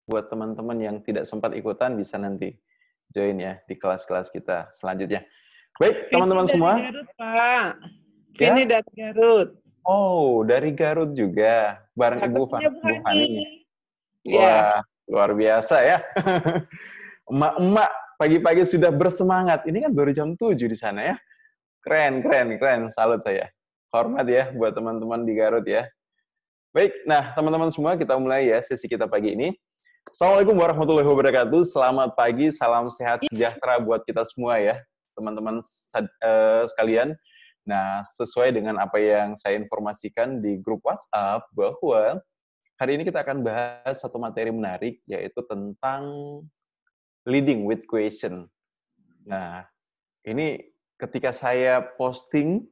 buat teman-teman yang tidak sempat ikutan bisa nanti join ya di kelas-kelas kita selanjutnya. Baik, Vini teman-teman dari semua. Garut, Pak. Vini Ya? dari Garut. Oh, dari Garut juga. Bareng Nah, Ibu ketemunya Bu Bu Fani. Hani. Ya. Wah, luar biasa ya. Emak-emak pagi-pagi sudah bersemangat. Ini kan baru jam 7 di sana ya. Keren, keren, keren. Salut saya. Hormat ya buat teman-teman di Garut ya. Baik, nah teman-teman semua kita mulai ya sesi kita pagi ini. Assalamualaikum warahmatullahi wabarakatuh. Selamat pagi, salam sehat sejahtera buat kita semua ya, teman-teman sekalian. Nah, sesuai dengan apa yang saya informasikan di grup WhatsApp bahwa hari ini kita akan bahas satu materi menarik, yaitu tentang leading with question. Nah, ini ketika saya posting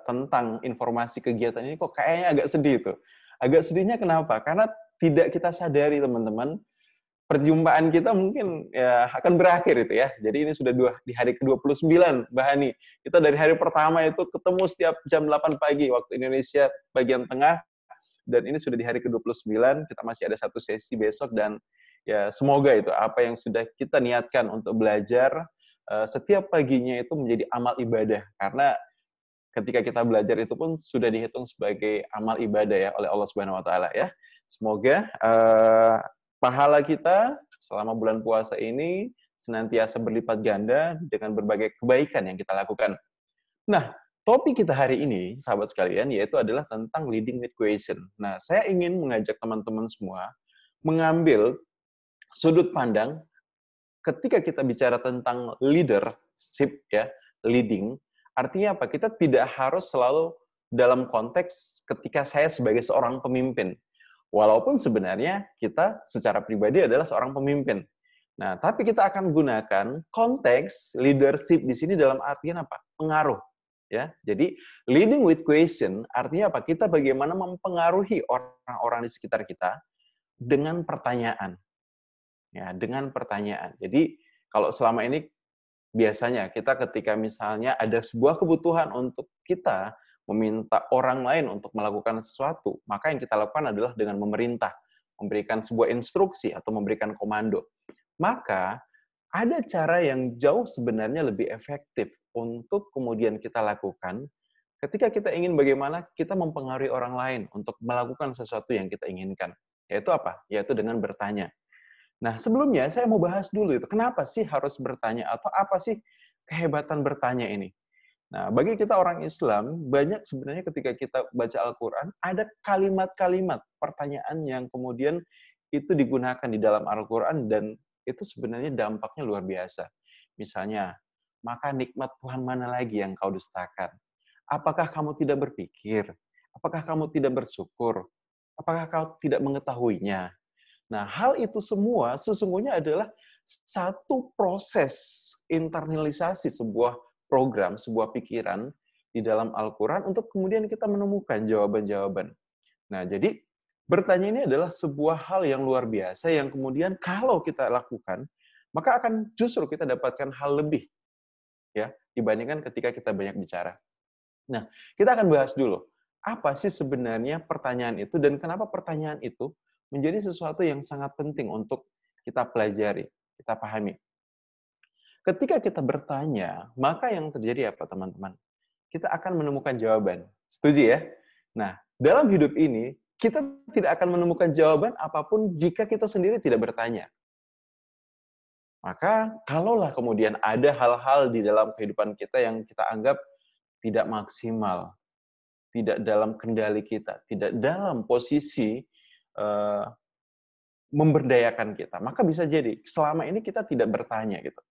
tentang informasi kegiatan ini kok kayaknya agak sedih tuh. Agak sedihnya kenapa? Karena tidak kita sadari teman-teman, perjumpaan kita mungkin ya akan berakhir itu ya. Jadi ini sudah di hari ke-29, Mbak Hani. Kita dari hari pertama itu ketemu setiap jam 8 pagi waktu Indonesia bagian tengah, dan ini sudah di hari ke-29, kita masih ada satu sesi besok, dan ya semoga itu apa yang sudah kita niatkan untuk belajar setiap paginya itu menjadi amal ibadah. Karena ketika kita belajar itu pun sudah dihitung sebagai amal ibadah ya oleh Allah Subhanahu wa taala ya. Semoga pahala kita selama bulan puasa ini senantiasa berlipat ganda dengan berbagai kebaikan yang kita lakukan. Nah, topik kita hari ini, sahabat sekalian, yaitu adalah tentang leading with question. Nah, saya ingin mengajak teman-teman semua mengambil sudut pandang ketika kita bicara tentang leadership ya, leading, artinya apa? Kita tidak harus selalu dalam konteks ketika saya sebagai seorang pemimpin. Walaupun sebenarnya kita secara pribadi adalah seorang pemimpin. Nah, tapi kita akan gunakan konteks leadership di sini dalam artian apa? Pengaruh. Ya, jadi leading with question artinya apa? Kita bagaimana mempengaruhi orang-orang di sekitar kita dengan pertanyaan. Ya, dengan pertanyaan. Jadi kalau selama ini biasanya kita ketika misalnya ada sebuah kebutuhan untuk kita meminta orang lain untuk melakukan sesuatu, maka yang kita lakukan adalah dengan memerintah, memberikan sebuah instruksi atau memberikan komando. Maka ada cara yang jauh sebenarnya lebih efektif untuk kemudian kita lakukan ketika kita ingin bagaimana kita mempengaruhi orang lain untuk melakukan sesuatu yang kita inginkan. Yaitu apa? Yaitu dengan bertanya. Nah, sebelumnya saya mau bahas dulu itu, kenapa sih harus bertanya atau apa sih kehebatan bertanya ini? Nah, bagi kita orang Islam, banyak sebenarnya ketika kita baca Al-Quran, ada kalimat-kalimat pertanyaan yang kemudian itu digunakan di dalam Al-Quran, dan itu sebenarnya dampaknya luar biasa. Misalnya, maka nikmat Tuhan mana lagi yang kau dustakan? Apakah kamu tidak berpikir? Apakah kamu tidak bersyukur? Apakah kau tidak mengetahuinya? Nah, hal itu semua sesungguhnya adalah satu proses internalisasi sebuah program, sebuah pikiran di dalam Al-Quran untuk kemudian kita menemukan jawaban-jawaban. Nah, jadi bertanya ini adalah sebuah hal yang luar biasa yang kemudian kalau kita lakukan, maka akan justru kita dapatkan hal lebih ya dibandingkan ketika kita banyak bicara. Nah, kita akan bahas dulu apa sih sebenarnya pertanyaan itu dan kenapa pertanyaan itu menjadi sesuatu yang sangat penting untuk kita pelajari, kita pahami. Ketika kita bertanya, maka yang terjadi apa, teman-teman? Kita akan menemukan jawaban. Setuju ya? Nah, dalam hidup ini, kita tidak akan menemukan jawaban apapun jika kita sendiri tidak bertanya. Maka, kalaulah kemudian ada hal-hal di dalam kehidupan kita yang kita anggap tidak maksimal, tidak dalam kendali kita, tidak dalam posisi memberdayakan kita, maka bisa jadi selama ini kita tidak bertanya gitu.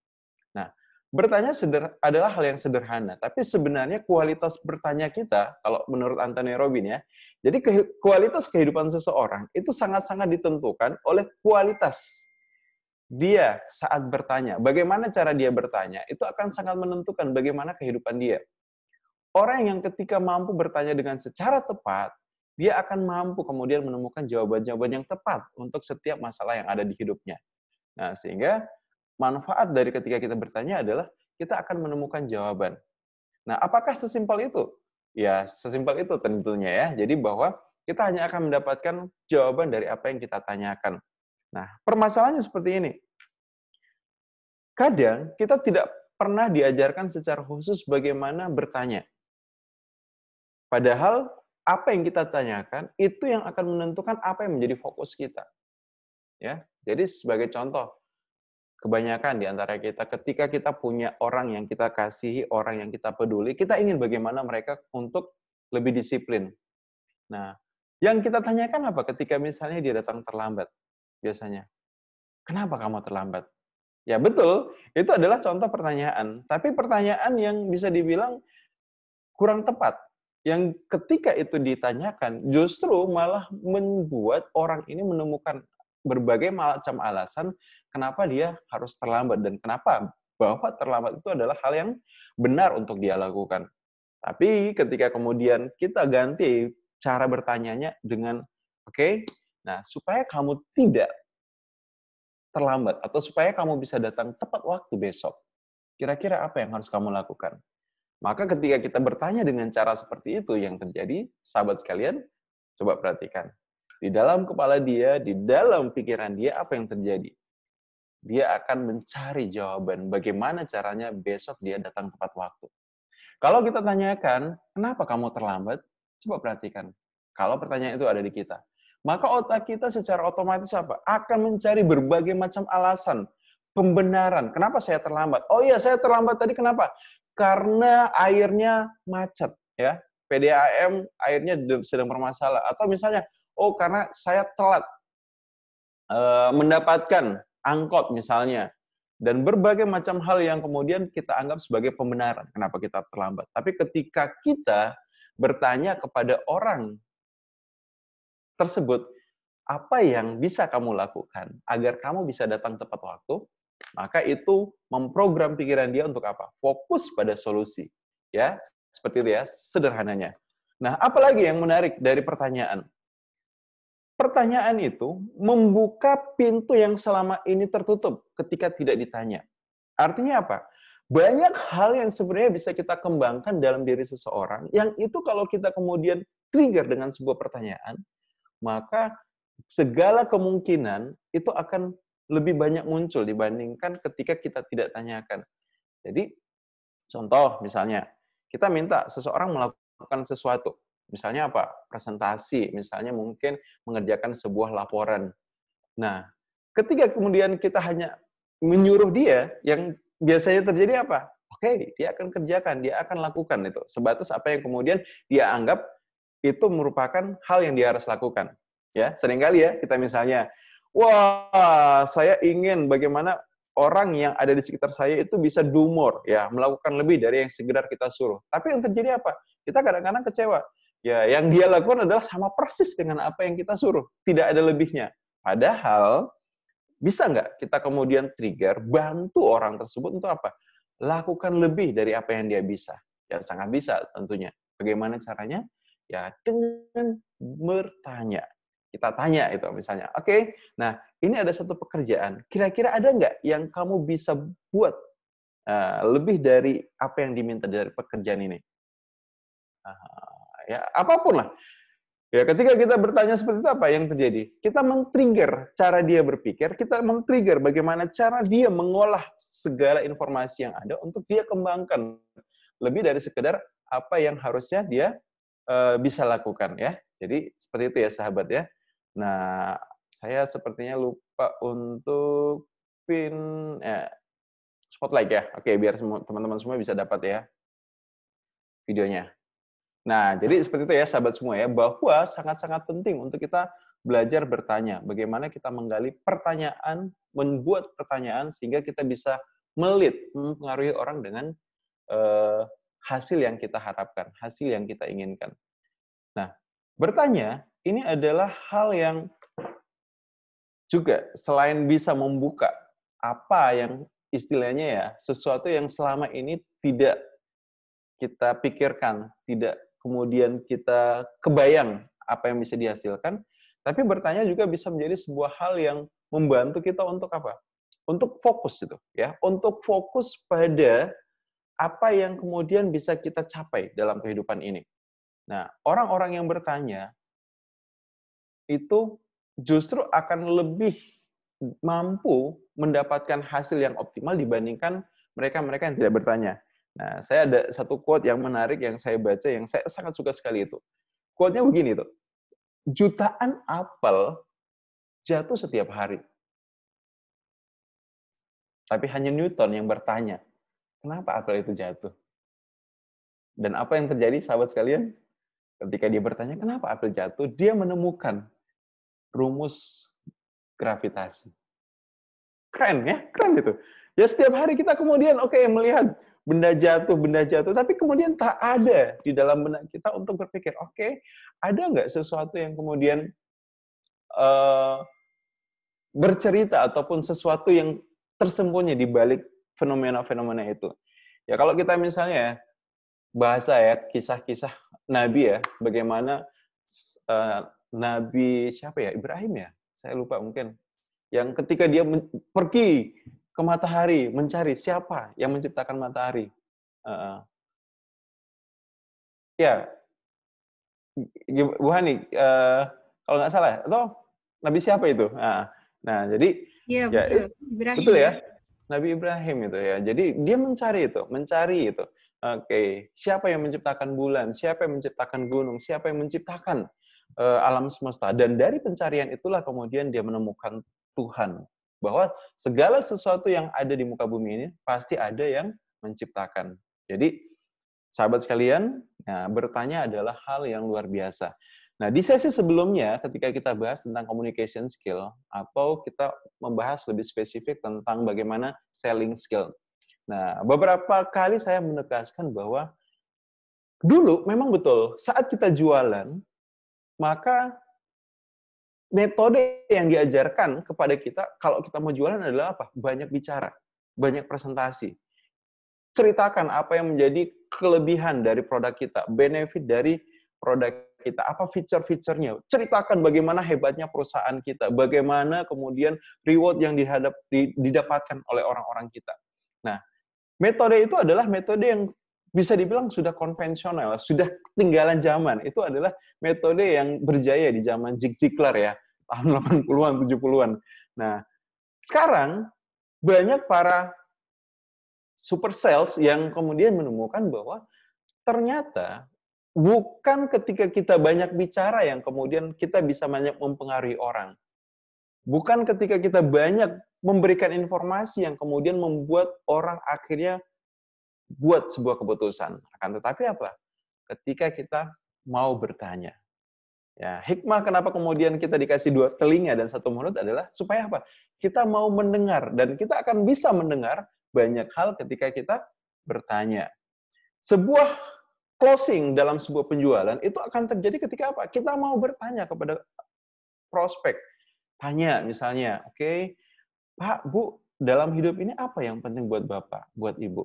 Nah, bertanya adalah hal yang sederhana, tapi sebenarnya kualitas bertanya kita, kalau menurut Anthony Robbins ya, jadi kualitas kehidupan seseorang itu sangat-sangat ditentukan oleh kualitas dia saat bertanya. Bagaimana cara dia bertanya, itu akan sangat menentukan bagaimana kehidupan dia. Orang yang ketika mampu bertanya dengan secara tepat, dia akan mampu kemudian menemukan jawaban-jawaban yang tepat untuk setiap masalah yang ada di hidupnya. Nah, sehingga manfaat dari ketika kita bertanya adalah kita akan menemukan jawaban. Nah, apakah sesimpel itu? Ya, sesimpel itu tentunya ya. Jadi bahwa kita hanya akan mendapatkan jawaban dari apa yang kita tanyakan. Nah, permasalahannya seperti ini. Kadang kita tidak pernah diajarkan secara khusus bagaimana bertanya. Padahal apa yang kita tanyakan itu yang akan menentukan apa yang menjadi fokus kita. Ya, jadi sebagai contoh, kebanyakan di antara kita ketika kita punya orang yang kita kasihi, orang yang kita peduli, kita ingin bagaimana mereka untuk lebih disiplin. Nah, yang kita tanyakan apa ketika misalnya dia datang terlambat? Biasanya, kenapa kamu terlambat? Ya betul, itu adalah contoh pertanyaan. Tapi pertanyaan yang bisa dibilang kurang tepat. Yang ketika itu ditanyakan, justru malah membuat orang ini menemukan berbagai macam alasan kenapa dia harus terlambat dan kenapa bahwa terlambat itu adalah hal yang benar untuk dia lakukan. Tapi ketika kemudian kita ganti cara bertanyanya dengan, oke, nah supaya kamu tidak terlambat atau supaya kamu bisa datang tepat waktu besok, kira-kira apa yang harus kamu lakukan? Maka ketika kita bertanya dengan cara seperti itu, yang terjadi, sahabat sekalian, coba perhatikan. Di dalam kepala dia, di dalam pikiran dia, apa yang terjadi? Dia akan mencari jawaban bagaimana caranya besok dia datang tepat waktu. Kalau kita tanyakan, kenapa kamu terlambat? Coba perhatikan. Kalau pertanyaan itu ada di kita. Maka otak kita secara otomatis apa? Akan mencari berbagai macam alasan, pembenaran. Kenapa saya terlambat? Oh iya, saya terlambat tadi kenapa? Karena airnya macet. Ya, PDAM airnya sedang bermasalah. Atau misalnya, oh karena saya telat mendapatkan angkot misalnya. Dan berbagai macam hal yang kemudian kita anggap sebagai pembenaran kenapa kita terlambat. Tapi ketika kita bertanya kepada orang tersebut, apa yang bisa kamu lakukan agar kamu bisa datang tepat waktu, maka itu memprogram pikiran dia untuk apa? Fokus pada solusi. Ya, seperti itu ya, sederhananya. Nah, apalagi yang menarik dari pertanyaan? Pertanyaan itu membuka pintu yang selama ini tertutup ketika tidak ditanya. Artinya apa? Banyak hal yang sebenarnya bisa kita kembangkan dalam diri seseorang, yang itu kalau kita kemudian trigger dengan sebuah pertanyaan, maka segala kemungkinan itu akan lebih banyak muncul dibandingkan ketika kita tidak tanyakan. Jadi, contoh misalnya, kita minta seseorang melakukan sesuatu. Misalnya apa? Presentasi, misalnya mungkin mengerjakan sebuah laporan. Nah, ketika kemudian kita hanya menyuruh dia, yang biasanya terjadi apa? Oke, dia akan kerjakan, dia akan lakukan itu. Sebatas apa yang kemudian dia anggap itu merupakan hal yang dia harus lakukan. Ya, seringkali ya kita misalnya, wah, saya ingin bagaimana orang yang ada di sekitar saya itu bisa do more, ya, melakukan lebih dari yang sekedar kita suruh. Tapi yang terjadi apa? Kita kadang-kadang kecewa. Ya, yang dia lakukan adalah sama persis dengan apa yang kita suruh, tidak ada lebihnya. Padahal bisa nggak kita kemudian trigger, bantu orang tersebut untuk apa? Lakukan lebih dari apa yang dia bisa. Ya sangat bisa tentunya. Bagaimana caranya? Ya dengan bertanya. Kita tanya itu misalnya, oke, nah ini ada satu pekerjaan. Kira-kira ada nggak yang kamu bisa buat lebih dari apa yang diminta dari pekerjaan ini? Ya apapun lah. Ya, ketika kita bertanya seperti itu, apa yang terjadi? Kita men-trigger cara dia berpikir, kita men-trigger bagaimana cara dia mengolah segala informasi yang ada untuk dia kembangkan. Lebih dari sekedar apa yang harusnya dia bisa lakukan ya. Jadi seperti itu ya sahabat ya. Nah, saya sepertinya lupa untuk pin spotlight ya. Oke, biar teman-teman semua bisa dapat ya videonya. Nah, jadi seperti itu ya sahabat semua ya, bahwa sangat-sangat penting untuk kita belajar bertanya. Bagaimana kita menggali pertanyaan, membuat pertanyaan sehingga kita bisa mempengaruhi orang dengan hasil yang kita harapkan, hasil yang kita inginkan. Nah, bertanya ini adalah hal yang juga selain bisa membuka apa yang istilahnya ya, sesuatu yang selama ini tidak kita pikirkan, tidak kemudian kita kebayang apa yang bisa dihasilkan, tapi bertanya juga bisa menjadi sebuah hal yang membantu kita untuk apa? Untuk fokus itu, ya, untuk fokus pada apa yang kemudian bisa kita capai dalam kehidupan ini. Nah, orang-orang yang bertanya itu justru akan lebih mampu mendapatkan hasil yang optimal dibandingkan mereka-mereka yang tidak bertanya. Nah, saya ada satu quote yang menarik yang saya baca, yang saya sangat suka sekali itu. Quote-nya begini tuh, jutaan apel jatuh setiap hari, tapi hanya Newton yang bertanya, kenapa apel itu jatuh? Dan apa yang terjadi, sahabat sekalian? Ketika dia bertanya, kenapa apel jatuh? Dia menemukan rumus gravitasi. Keren ya, keren gitu. Ya setiap hari kita kemudian melihat benda jatuh, tapi kemudian tak ada di dalam benak kita untuk berpikir, ada nggak sesuatu yang kemudian eh, bercerita ataupun sesuatu yang tersembunyi di balik fenomena-fenomena itu. Ya kalau kita misalnya bahasa ya, kisah-kisah Nabi ya, bagaimana Nabi siapa ya, Ibrahim ya, saya lupa mungkin, yang ketika dia pergi ke matahari mencari siapa yang menciptakan matahari. Ya, Bu Hani, kalau nggak salah, atau Nabi siapa itu? Nah, jadi Iya, ya betul. Ibrahim betul ya. ya, Nabi Ibrahim itu ya. Jadi dia mencari itu. Siapa yang menciptakan bulan? Siapa yang menciptakan gunung? Siapa yang menciptakan alam semesta? Dan dari pencarian itulah kemudian dia menemukan Tuhan. Bahwa segala sesuatu yang ada di muka bumi ini pasti ada yang menciptakan. Jadi, sahabat sekalian, bertanya adalah hal yang luar biasa. Nah, di sesi sebelumnya, ketika kita bahas tentang communication skill, atau kita membahas lebih spesifik tentang bagaimana selling skill. Nah, beberapa kali saya menegaskan bahwa dulu memang betul, saat kita jualan, maka metode yang diajarkan kepada kita, kalau kita mau jualan adalah apa? Banyak bicara, banyak presentasi. Ceritakan apa yang menjadi kelebihan dari produk kita, benefit dari produk kita, apa feature-feature-nya. Ceritakan bagaimana hebatnya perusahaan kita, bagaimana kemudian reward yang didapatkan oleh orang-orang kita. Nah, metode itu adalah metode yang bisa dibilang sudah konvensional, sudah ketinggalan zaman. Itu adalah metode yang berjaya di zaman Zig Ziglar ya, tahun 80-an, 70-an. Nah, sekarang banyak para super sales yang kemudian menemukan bahwa ternyata bukan ketika kita banyak bicara yang kemudian kita bisa banyak mempengaruhi orang. Bukan ketika kita banyak memberikan informasi yang kemudian membuat orang akhirnya buat sebuah keputusan. Akan tetapi apa? Ketika kita mau bertanya. Ya, hikmah kenapa kemudian kita dikasih 2 telinga dan 1 mulut adalah supaya apa? Kita mau mendengar dan kita akan bisa mendengar banyak hal ketika kita bertanya. Sebuah closing dalam sebuah penjualan itu akan terjadi ketika apa? Kita mau bertanya kepada prospek. Tanya misalnya, Pak, Bu, dalam hidup ini apa yang penting buat Bapak, buat Ibu?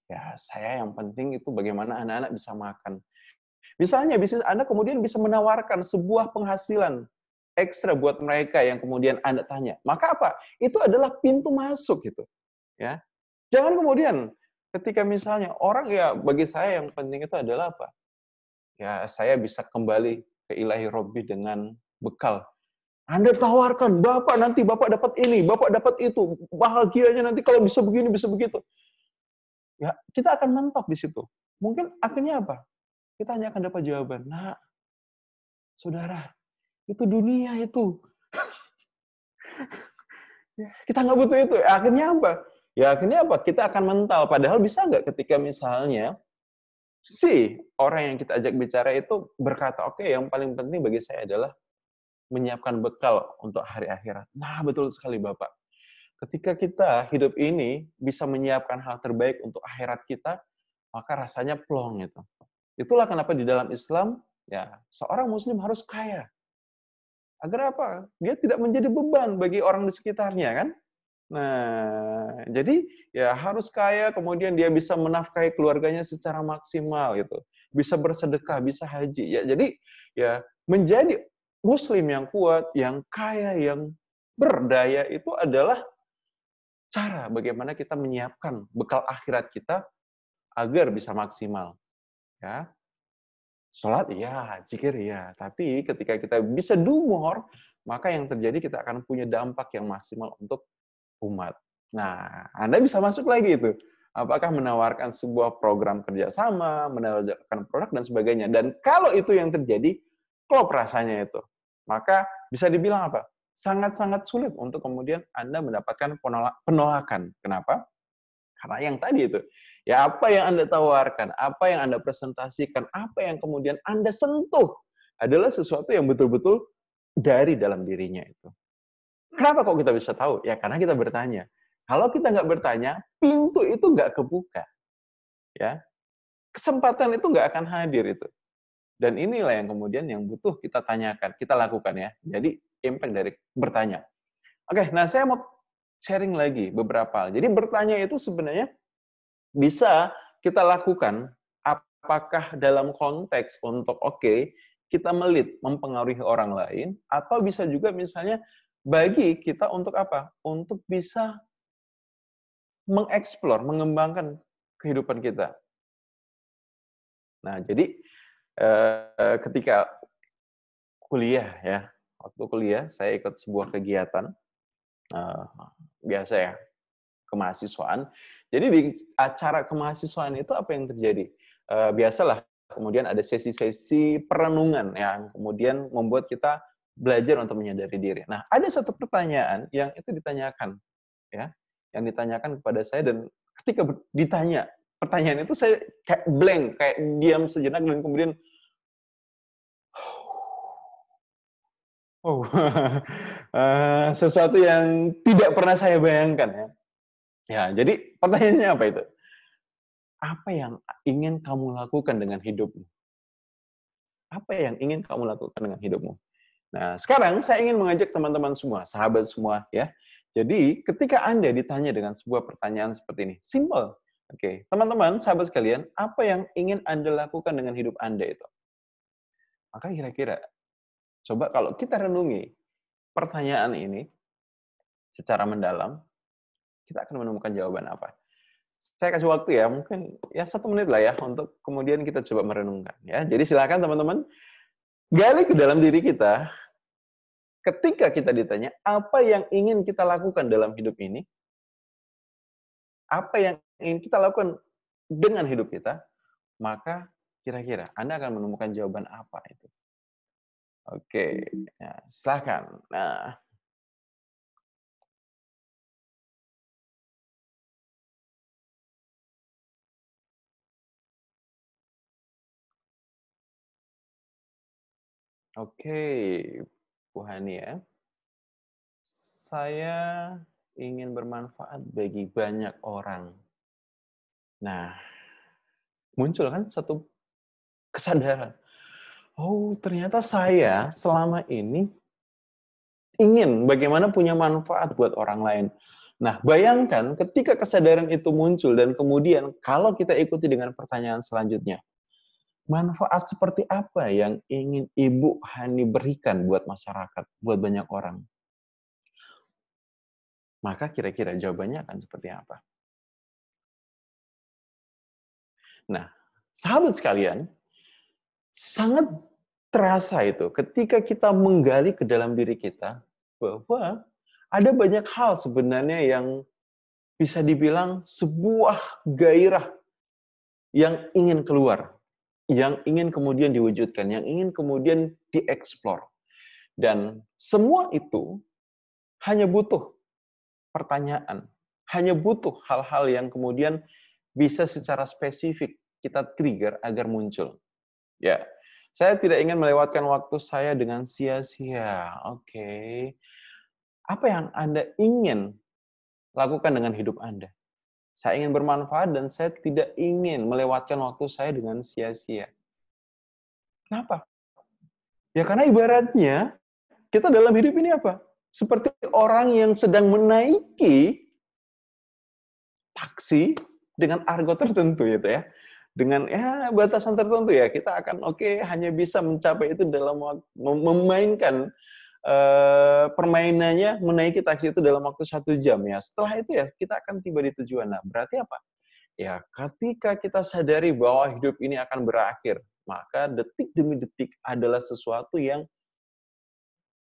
Ya, saya yang penting itu bagaimana anak-anak bisa makan. Misalnya bisnis Anda kemudian bisa menawarkan sebuah penghasilan ekstra buat mereka yang kemudian Anda tanya. Maka apa? Itu adalah pintu masuk gitu. Ya. Jangan kemudian ketika misalnya orang ya bagi saya yang penting itu adalah apa? Ya, saya bisa kembali ke Ilahi Robbi dengan bekal. Anda tawarkan, Bapak nanti Bapak dapat ini, Bapak dapat itu, bahagianya nanti kalau bisa begini, bisa begitu. Ya, kita akan mentok di situ. Mungkin akhirnya apa? Kita hanya akan dapat jawaban, nah, saudara, itu dunia itu. Kita nggak butuh itu. Akhirnya apa? Ya akhirnya apa? Kita akan mental. Padahal bisa nggak ketika misalnya si orang yang kita ajak bicara itu berkata, yang paling penting bagi saya adalah menyiapkan bekal untuk hari akhirat. Nah, betul sekali Bapak. Ketika kita hidup ini bisa menyiapkan hal terbaik untuk akhirat kita, maka rasanya plong itu. Itulah kenapa di dalam Islam, ya seorang muslim harus kaya. Agar apa? Dia tidak menjadi beban bagi orang di sekitarnya, kan? Nah, jadi ya harus kaya, kemudian dia bisa menafkahi keluarganya secara maksimal gitu. Bisa bersedekah, bisa haji. Ya, jadi ya menjadi muslim yang kuat, yang kaya, yang berdaya itu adalah cara bagaimana kita menyiapkan bekal akhirat kita agar bisa maksimal, ya. Sholat iya, zikir iya. Tapi ketika kita bisa do more, maka yang terjadi kita akan punya dampak yang maksimal untuk umat. Nah, Anda bisa masuk lagi itu. Apakah menawarkan sebuah program kerjasama, menawarkan produk, dan sebagainya. Dan kalau itu yang terjadi, klop rasanya itu. Maka bisa dibilang apa? Sangat-sangat sulit untuk kemudian Anda mendapatkan penolakan. Kenapa? Karena yang tadi itu, ya apa yang Anda tawarkan, apa yang Anda presentasikan, apa yang kemudian Anda sentuh adalah sesuatu yang betul-betul dari dalam dirinya itu. Kenapa kok kita bisa tahu? Ya karena kita bertanya. Kalau kita nggak bertanya, pintu itu nggak kebuka. Ya, kesempatan itu nggak akan hadir itu. Dan inilah yang kemudian yang butuh kita tanyakan, kita lakukan ya. Jadi impact dari bertanya. Oke, nah saya mau sharing lagi beberapa hal. Jadi bertanya itu sebenarnya bisa kita lakukan apakah dalam konteks untuk kita melit, mempengaruhi orang lain, atau bisa juga misalnya bagi kita untuk apa? Untuk bisa mengeksplor, mengembangkan kehidupan kita. Nah, jadi ketika kuliah ya, waktu kuliah saya ikut sebuah kegiatan biasa ya, kemahasiswaan. Jadi di acara kemahasiswaan itu apa yang terjadi? Biasalah kemudian ada sesi-sesi perenungan yang kemudian membuat kita belajar untuk menyadari diri. Nah, ada satu pertanyaan yang itu ditanyakan ya, yang ditanyakan kepada saya dan ketika ditanya pertanyaan itu saya kayak blank, kayak diam sejenak dan kemudian oh, sesuatu yang tidak pernah saya bayangkan ya. Ya, jadi pertanyaannya apa itu? Apa yang ingin kamu lakukan dengan hidupmu? Apa yang ingin kamu lakukan dengan hidupmu? Nah, sekarang saya ingin mengajak teman-teman semua, sahabat semua, ya. Jadi, ketika Anda ditanya dengan sebuah pertanyaan seperti ini, simple. Oke, teman-teman, sahabat sekalian, apa yang ingin Anda lakukan dengan hidup Anda itu? Maka kira-kira, coba kalau kita renungi pertanyaan ini secara mendalam, kita akan menemukan jawaban apa? Saya kasih waktu ya, mungkin ya 1 menit lah ya, untuk kemudian kita coba merenungkan. Ya, jadi silakan teman-teman, gali ke dalam diri kita, ketika kita ditanya, apa yang ingin kita lakukan dalam hidup ini, apa yang ingin kita lakukan dengan hidup kita, maka kira-kira Anda akan menemukan jawaban apa itu. Oke, ya, silakan. Nah, oke, Bu Hani ya. Saya ingin bermanfaat bagi banyak orang. Nah, muncul kan satu kesadaran. Oh, ternyata saya selama ini ingin bagaimana punya manfaat buat orang lain. Nah, bayangkan ketika kesadaran itu muncul dan kemudian kalau kita ikuti dengan pertanyaan selanjutnya, manfaat seperti apa yang ingin Ibu Hani berikan buat masyarakat, buat banyak orang? Maka kira-kira jawabannya akan seperti apa? Nah, sahabat sekalian, sangat terasa itu ketika kita menggali ke dalam diri kita bahwa ada banyak hal sebenarnya yang bisa dibilang sebuah gairah yang ingin keluar, yang ingin kemudian diwujudkan, yang ingin kemudian dieksplor. Dan semua itu hanya butuh pertanyaan, hanya butuh hal-hal yang kemudian bisa secara spesifik kita trigger agar muncul. Ya, saya tidak ingin melewatkan waktu saya dengan sia-sia. Oke. Apa yang Anda ingin lakukan dengan hidup Anda? Saya ingin bermanfaat dan saya tidak ingin melewatkan waktu saya dengan sia-sia. Kenapa? Ya karena ibaratnya kita dalam hidup ini apa? Seperti orang yang sedang menaiki taksi dengan argo tertentu gitu ya. Dengan ya batasan tertentu ya, kita akan hanya bisa mencapai itu dalam memainkan permainannya menaiki taksi itu dalam waktu 1 jam ya. Setelah itu ya kita akan tiba di tujuan. Nah, berarti apa? Ya, ketika kita sadari bahwa hidup ini akan berakhir, maka detik demi detik adalah sesuatu yang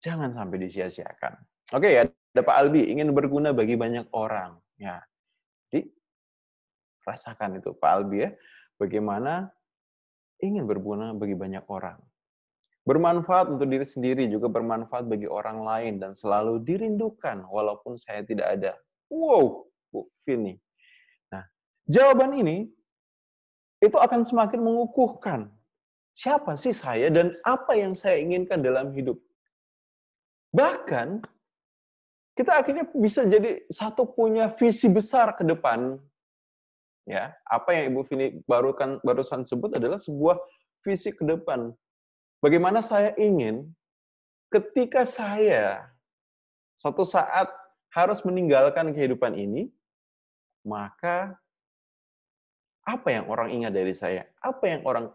jangan sampai disia-siakan. Oke ya, ada Pak Albi, ingin berguna bagi banyak orang. Ya, jadi rasakan itu Pak Albi ya, bagaimana ingin berguna bagi banyak orang. Bermanfaat untuk diri sendiri, juga bermanfaat bagi orang lain, dan selalu dirindukan walaupun saya tidak ada. Wow, Bu Vini. Nah, jawaban ini itu akan semakin mengukuhkan siapa sih saya dan apa yang saya inginkan dalam hidup. Bahkan, kita akhirnya bisa jadi satu punya visi besar ke depan. Ya, apa yang Ibu Vini barusan sebut adalah sebuah visi ke depan. Bagaimana saya ingin ketika saya suatu saat harus meninggalkan kehidupan ini, maka apa yang orang ingat dari saya? Apa yang orang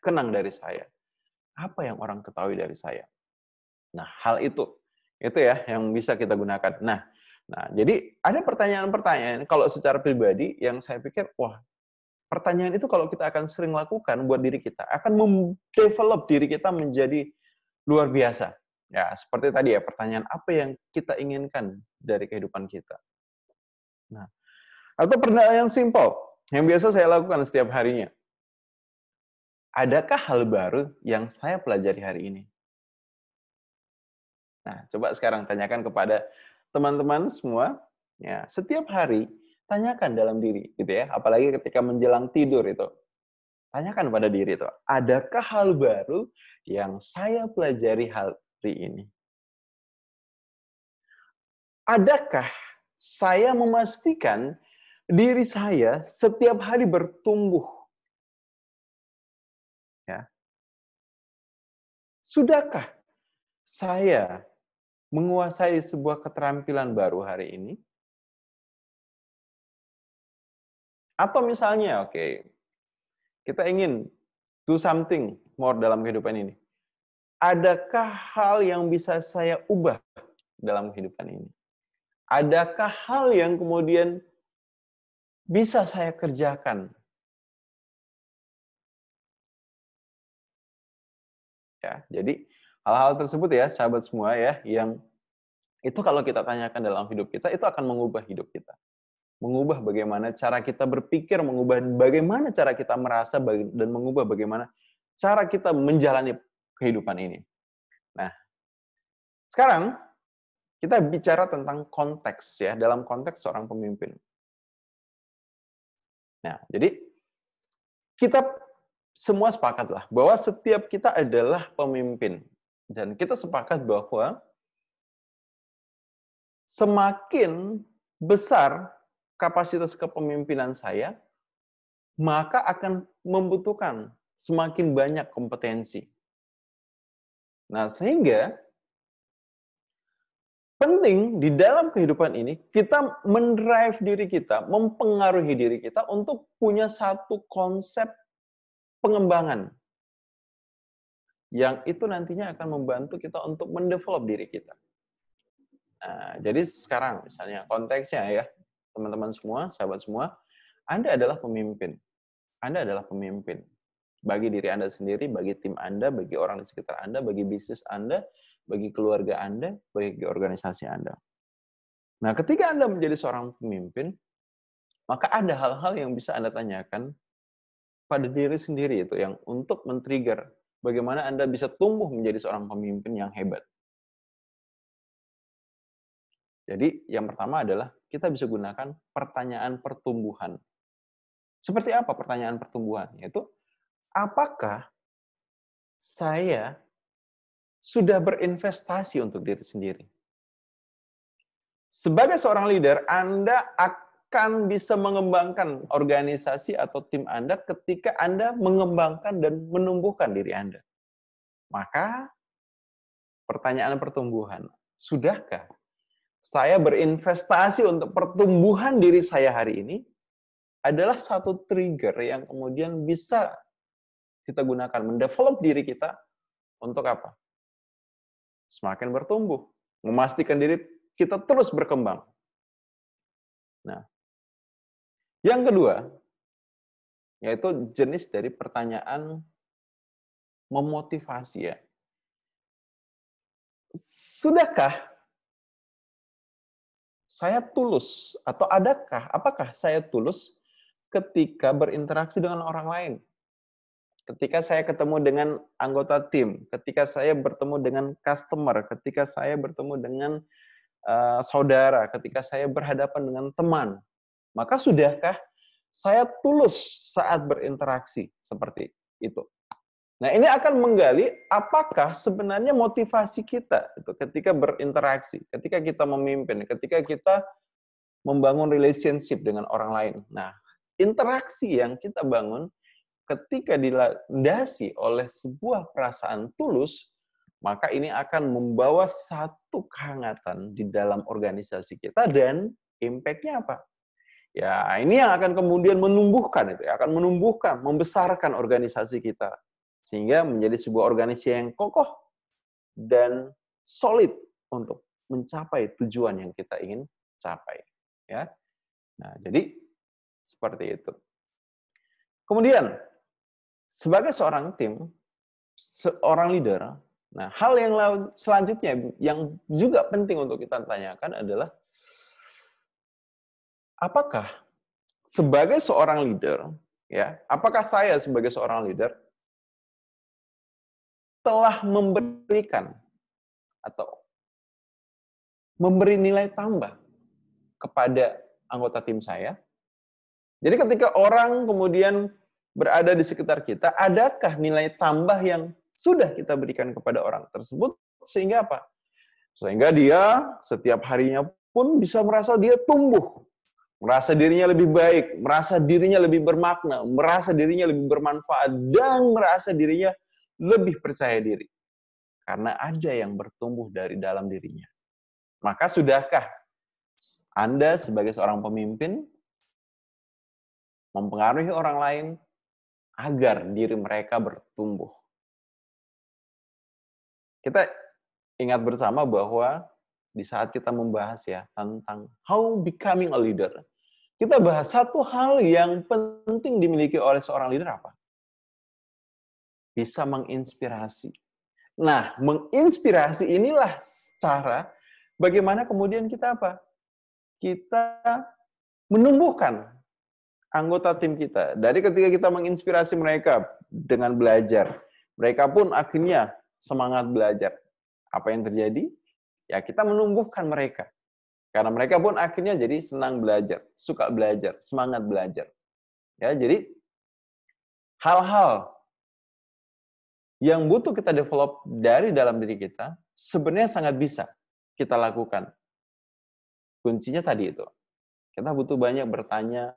kenang dari saya? Apa yang orang ketahui dari saya? Nah, hal itu ya yang bisa kita gunakan. Nah, jadi ada pertanyaan-pertanyaan kalau secara pribadi yang saya pikir, wah, pertanyaan itu kalau kita akan sering lakukan buat diri kita, akan mendevelop diri kita menjadi luar biasa. Ya, seperti tadi ya, pertanyaan apa yang kita inginkan dari kehidupan kita. Nah, atau pertanyaan simpel yang biasa saya lakukan setiap harinya. Adakah hal baru yang saya pelajari hari ini? Nah, coba sekarang tanyakan kepada teman-teman semua, ya, setiap hari tanyakan dalam diri, gitu ya. Apalagi ketika menjelang tidur itu. Tanyakan pada diri itu, adakah hal baru yang saya pelajari hari ini? Adakah saya memastikan diri saya setiap hari bertumbuh? Ya. Sudahkah saya menguasai sebuah keterampilan baru hari ini? Atau misalnya, oke, kita ingin do something more dalam kehidupan ini. Adakah hal yang bisa saya ubah dalam kehidupan ini? Adakah hal yang kemudian bisa saya kerjakan? Ya, jadi hal-hal tersebut ya, sahabat semua ya, yang itu kalau kita tanyakan dalam hidup kita, itu akan mengubah hidup kita. Mengubah bagaimana cara kita berpikir, mengubah bagaimana cara kita merasa, dan mengubah bagaimana cara kita menjalani kehidupan ini. Nah, sekarang kita bicara tentang konteks ya, dalam konteks seorang pemimpin. Nah, jadi kita semua sepakatlah bahwa setiap kita adalah pemimpin. Dan kita sepakat bahwa semakin besar kapasitas kepemimpinan saya, maka akan membutuhkan semakin banyak kompetensi. Nah, sehingga penting di dalam kehidupan ini, kita mendrive diri kita, mempengaruhi diri kita untuk punya satu konsep pengembangan. Yang itu nantinya akan membantu kita untuk mendevelop diri kita. Nah, jadi sekarang misalnya konteksnya ya, teman-teman semua, sahabat semua, Anda adalah pemimpin. Anda adalah pemimpin. Bagi diri Anda sendiri, bagi tim Anda, bagi orang di sekitar Anda, bagi bisnis Anda, bagi keluarga Anda, bagi organisasi Anda. Nah, ketika Anda menjadi seorang pemimpin, maka ada hal-hal yang bisa Anda tanyakan pada diri sendiri itu yang untuk men-trigger bagaimana Anda bisa tumbuh menjadi seorang pemimpin yang hebat. Jadi, yang pertama adalah kita bisa gunakan pertanyaan pertumbuhan. Seperti apa pertanyaan pertumbuhan? Yaitu, apakah saya sudah berinvestasi untuk diri sendiri? Sebagai seorang leader, Anda akan bisa mengembangkan organisasi atau tim Anda ketika Anda mengembangkan dan menumbuhkan diri Anda. Maka, pertanyaan pertumbuhan, sudahkah saya berinvestasi untuk pertumbuhan diri saya hari ini? Adalah satu trigger yang kemudian bisa kita gunakan, mendevelop diri kita untuk apa? Semakin bertumbuh, memastikan diri kita terus berkembang. Nah, yang kedua, yaitu jenis dari pertanyaan memotivasi ya. Sudahkah saya tulus atau apakah saya tulus ketika berinteraksi dengan orang lain? Ketika saya ketemu dengan anggota tim, ketika saya bertemu dengan customer, ketika saya bertemu dengan saudara, ketika saya berhadapan dengan teman, maka sudahkah saya tulus saat berinteraksi seperti itu? Nah, ini akan menggali apakah sebenarnya motivasi kita itu ketika berinteraksi, ketika kita memimpin, ketika kita membangun relationship dengan orang lain. Nah, interaksi yang kita bangun ketika dilandasi oleh sebuah perasaan tulus, maka ini akan membawa satu kehangatan di dalam organisasi kita dan impact-nya apa? Ya, ini yang akan kemudian menumbuhkan itu, akan menumbuhkan, membesarkan organisasi kita sehingga menjadi sebuah organisasi yang kokoh dan solid untuk mencapai tujuan yang kita ingin capai, ya. Nah, jadi seperti itu. Kemudian sebagai seorang tim, seorang leader, nah hal yang selanjutnya yang juga penting untuk kita tanyakan adalah apakah sebagai seorang leader, ya, apakah saya sebagai seorang leader telah memberikan atau memberi nilai tambah kepada anggota tim saya? Jadi ketika orang kemudian berada di sekitar kita, adakah nilai tambah yang sudah kita berikan kepada orang tersebut sehingga apa? Sehingga dia setiap harinya pun bisa merasa dia tumbuh, merasa dirinya lebih baik, merasa dirinya lebih bermakna, merasa dirinya lebih bermanfaat, dan merasa dirinya lebih percaya diri. Karena ada yang bertumbuh dari dalam dirinya. Maka sudahkah Anda sebagai seorang pemimpin mempengaruhi orang lain agar diri mereka bertumbuh? Kita ingat bersama bahwa di saat kita membahas ya tentang how becoming a leader, kita bahas satu hal yang penting dimiliki oleh seorang leader apa? Bisa menginspirasi. Nah, menginspirasi inilah cara bagaimana kemudian kita apa? Kita menumbuhkan anggota tim kita. Dari ketika kita menginspirasi mereka dengan belajar, mereka pun akhirnya semangat belajar. Apa yang terjadi? Ya, kita menumbuhkan mereka. Karena mereka pun akhirnya jadi senang belajar, suka belajar, semangat belajar. Ya, jadi hal-hal yang butuh kita develop dari dalam diri kita sebenarnya sangat bisa kita lakukan. Kuncinya tadi itu. Kita butuh banyak bertanya,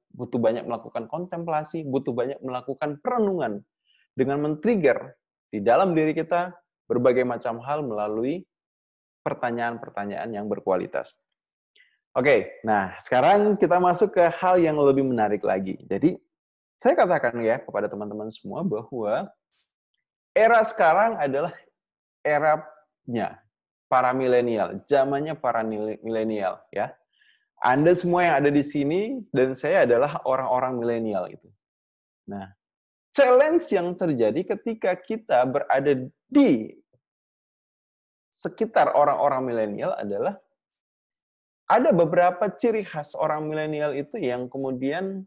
butuh banyak melakukan kontemplasi, butuh banyak melakukan perenungan dengan men-trigger di dalam diri kita berbagai macam hal melalui pertanyaan-pertanyaan yang berkualitas. Oke, nah sekarang kita masuk ke hal yang lebih menarik lagi. Jadi, saya katakan ya kepada teman-teman semua bahwa era sekarang adalah eranya para milenial, zamannya para milenial ya. Anda semua yang ada di sini dan saya adalah orang-orang milenial itu. Nah, challenge yang terjadi ketika kita berada di sekitar orang-orang milenial adalah ada beberapa ciri khas orang milenial itu yang kemudian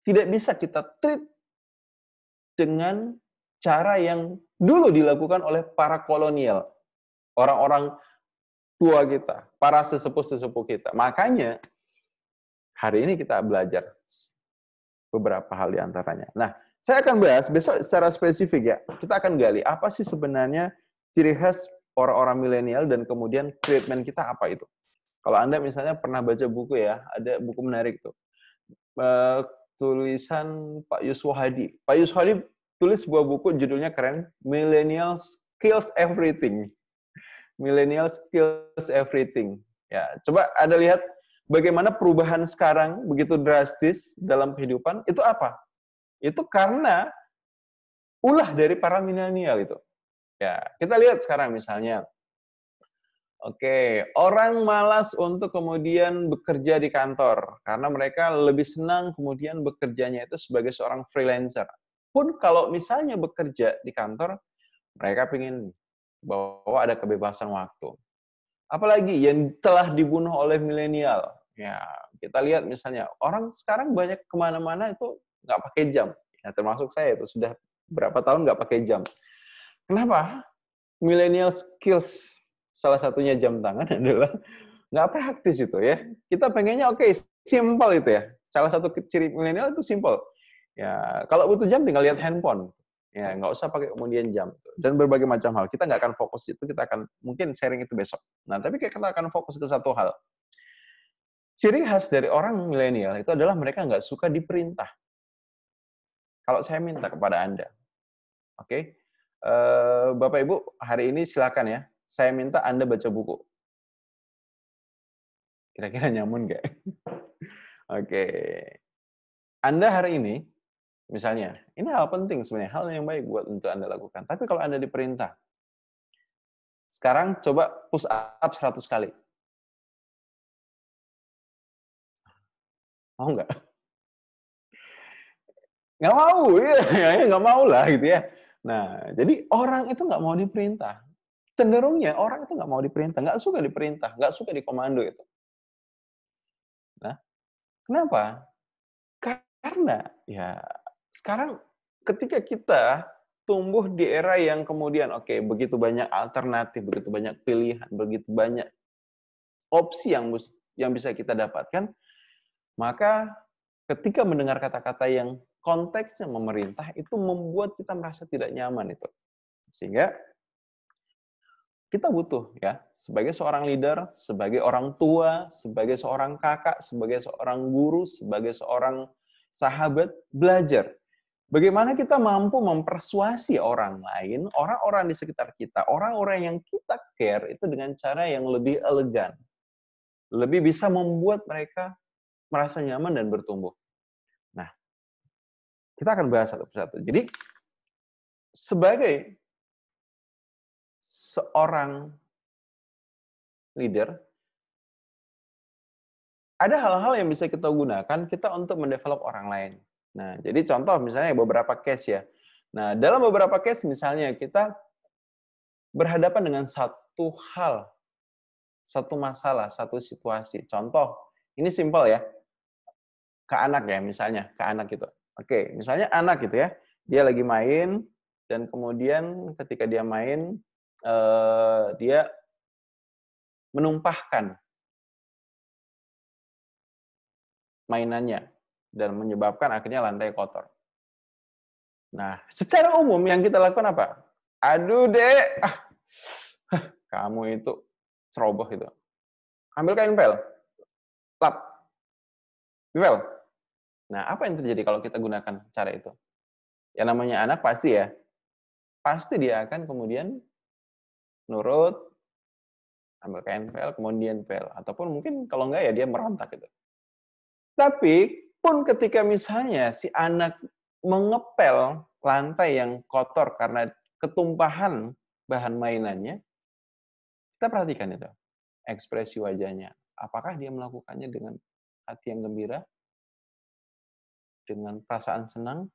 tidak bisa kita treat dengan cara yang dulu dilakukan oleh para kolonial, orang-orang tua kita, para sesepuh-sesepuh kita. Makanya, hari ini kita belajar beberapa hal di antaranya. Nah, saya akan bahas besok secara spesifik ya. Kita akan gali apa sih sebenarnya ciri khas orang-orang milenial dan kemudian treatment kita apa itu. Kalau Anda misalnya pernah baca buku ya, ada buku menarik tuh. Tulisan Pak Yuswo Hadi. Pak Yuswo Hadi tulis sebuah buku judulnya keren, Millennials Kills Everything. Millennials Kills Everything. Ya, coba Anda lihat bagaimana perubahan sekarang begitu drastis dalam kehidupan, itu apa? Itu karena ulah dari para milenial itu. Ya, kita lihat sekarang misalnya Oke, orang malas untuk kemudian bekerja di kantor karena mereka lebih senang kemudian bekerjanya itu sebagai seorang freelancer. Pun kalau misalnya bekerja di kantor, mereka ingin bahwa ada kebebasan waktu. Apalagi yang telah dibunuh oleh milenial. Ya, kita lihat misalnya orang sekarang banyak kemana-mana itu nggak pakai jam. Ya, termasuk saya itu sudah berapa tahun nggak pakai jam. Kenapa? Millennial skills salah satunya jam tangan adalah nggak praktis itu ya. Kita pengennya oke, simple itu ya. Salah satu ciri milenial itu simple. Ya, kalau butuh jam tinggal lihat handphone. Ya, nggak usah pakai kemudian jam. Dan berbagai macam hal. Kita nggak akan fokus itu, kita akan mungkin sharing itu besok. Nah, tapi kita akan fokus ke satu hal. Ciri khas dari orang milenial itu adalah mereka nggak suka diperintah. Kalau saya minta kepada Anda, oke? Bapak Ibu, hari ini silakan ya. Saya minta Anda baca buku. Kira-kira nyamun nggak? Oke. Anda hari ini, misalnya, ini hal penting sebenarnya, hal yang baik buat untuk Anda lakukan. Tapi kalau Anda diperintah, sekarang coba push up 100 kali. Mau nggak? Nggak mau, ya, nggak mau lah gitu ya. Nah, jadi orang itu nggak mau diperintah. Cenderungnya orang itu nggak mau diperintah, nggak suka diperintah, nggak suka dikomando itu. Nah, kenapa? Karena ya sekarang ketika kita tumbuh di era yang kemudian oke, begitu banyak alternatif, begitu banyak pilihan, begitu banyak opsi yang bisa kita dapatkan, maka ketika mendengar kata-kata yang konteksnya memerintah itu membuat kita merasa tidak nyaman itu. Sehingga kita butuh ya sebagai seorang leader, sebagai orang tua, sebagai seorang kakak, sebagai seorang guru, sebagai seorang sahabat belajar bagaimana kita mampu mempersuasi orang lain, orang-orang di sekitar kita, orang-orang yang kita care itu dengan cara yang lebih elegan. Lebih bisa membuat mereka merasa nyaman dan bertumbuh. Nah, kita akan bahas satu persatu. Jadi, sebagai seorang leader, ada hal-hal yang bisa kita gunakan kita untuk mendevelop orang lain. Nah, jadi contoh misalnya beberapa case ya. Nah, dalam beberapa case misalnya kita berhadapan dengan satu hal, satu masalah, satu situasi. Contoh, ini simpel ya, ke anak ya misalnya, ke anak gitu. Oke, misalnya anak gitu ya, dia lagi main, dan kemudian ketika dia main, dia menumpahkan mainannya, dan menyebabkan akhirnya lantai kotor. Nah, secara umum yang kita lakukan apa? Aduh dek, kamu itu ceroboh itu. Ambil kain pel, lap, pel. Nah, apa yang terjadi kalau kita gunakan cara itu? Ya namanya anak pasti dia akan kemudian nurut, ambil kain pel, kemudian pel. Ataupun mungkin kalau enggak ya dia merontak gitu. Tapi pun ketika misalnya si anak mengepel lantai yang kotor karena ketumpahan bahan mainannya, kita perhatikan itu, ekspresi wajahnya. Apakah dia melakukannya dengan hati yang gembira, dengan perasaan senang,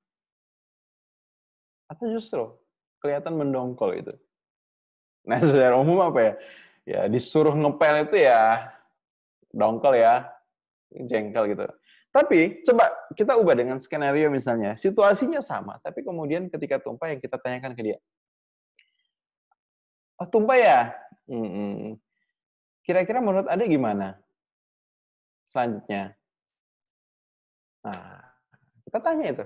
atau justru kelihatan mendongkol itu. Nah, secara umum apa ya? Ya disuruh ngepel itu ya dongkol ya, jengkel gitu. Tapi coba kita ubah dengan skenario misalnya, situasinya sama, tapi kemudian ketika tumpah yang kita tanyakan ke dia, "Oh tumpah ya? Mhm. Kira-kira menurut Anda gimana selanjutnya?" Nah, kita tanya itu,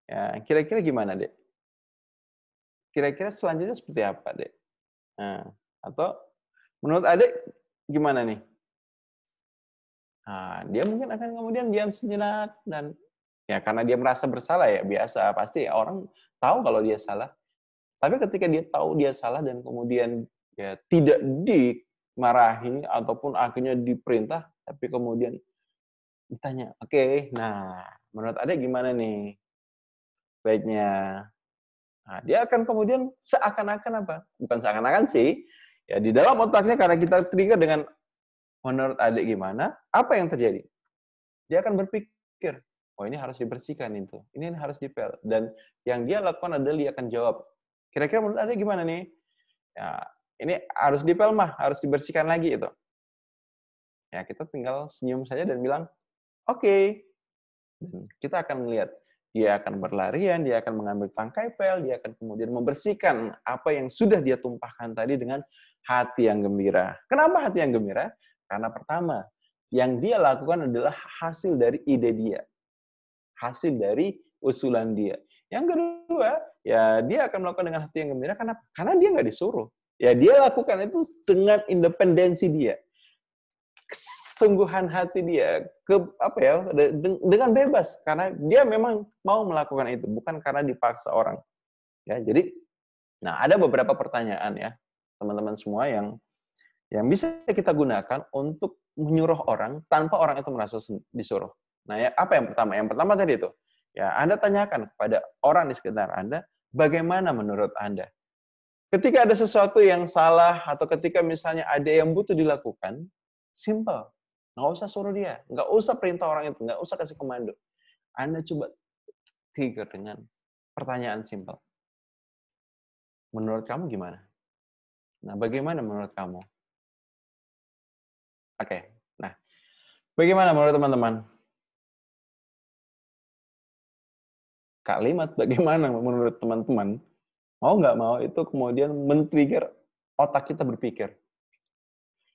ya kira-kira gimana Dek? Kira-kira selanjutnya seperti apa Dek? Nah, atau menurut Adek gimana nih? Nah, dia mungkin akan kemudian diam sejenak dan ya karena dia merasa bersalah ya biasa pasti orang tahu kalau dia salah. Tapi ketika dia tahu dia salah dan kemudian ya tidak dimarahi ataupun akhirnya diperintah, tapi kemudian ditanya, "Oke, nah menurut Adek gimana nih baiknya?" Nah, dia akan kemudian seakan-akan apa? Bukan seakan-akan sih, Ya, di dalam otaknya karena kita trigger dengan menurut adik gimana, apa yang terjadi? Dia akan berpikir, oh ini harus dibersihkan itu, ini harus dipel. Dan yang dia lakukan adalah dia akan jawab, kira-kira menurut adik gimana nih? Ya, ini harus dipel mah, harus dibersihkan lagi itu. Ya, kita tinggal senyum saja dan bilang, oke. Dan kita akan melihat, dia akan berlarian, dia akan mengambil tangkai pel, dia akan kemudian membersihkan apa yang sudah dia tumpahkan tadi dengan hati yang gembira. Kenapa hati yang gembira? Karena pertama, yang dia lakukan adalah hasil dari ide dia. Hasil dari usulan dia. Yang kedua, ya dia akan melakukan dengan hati yang gembira. Kenapa? Karena dia nggak disuruh. Ya dia lakukan itu dengan independensi dia. Kesungguhan hati dia, dengan bebas. Karena dia memang mau melakukan itu. Bukan karena dipaksa orang. Ya, jadi, nah ada beberapa pertanyaan ya, teman-teman semua yang bisa kita gunakan untuk menyuruh orang tanpa orang itu merasa disuruh. Nah, ya, apa yang pertama? Yang pertama tadi itu, ya Anda tanyakan kepada orang di sekitar Anda, bagaimana menurut Anda? Ketika ada sesuatu yang salah atau ketika misalnya ada yang butuh dilakukan, simple. Nggak usah suruh dia, nggak usah perintah orang itu, nggak usah kasih komando. Anda coba trigger dengan pertanyaan simple. Menurut kamu gimana? Nah, bagaimana menurut kamu? Oke, nah, bagaimana menurut teman-teman? Kalimat bagaimana menurut teman-teman, mau nggak mau itu kemudian men-trigger otak kita berpikir.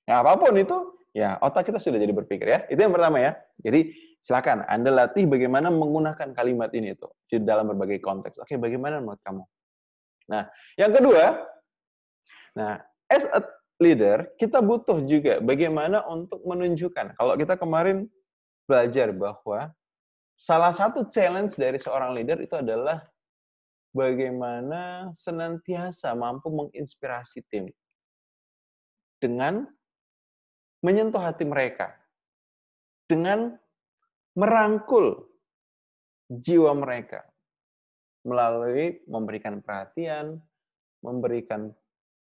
Ya, apapun itu, ya otak kita sudah jadi berpikir ya. Itu yang pertama ya. Jadi silakan Anda latih bagaimana menggunakan kalimat ini itu di dalam berbagai konteks. Oke, bagaimana menurut kamu? Nah, yang kedua, nah, as a leader, kita butuh juga bagaimana untuk menunjukkan. Kalau kita kemarin belajar bahwa salah satu challenge dari seorang leader itu adalah bagaimana senantiasa mampu menginspirasi tim dengan menyentuh hati mereka, dengan merangkul jiwa mereka melalui memberikan perhatian, memberikan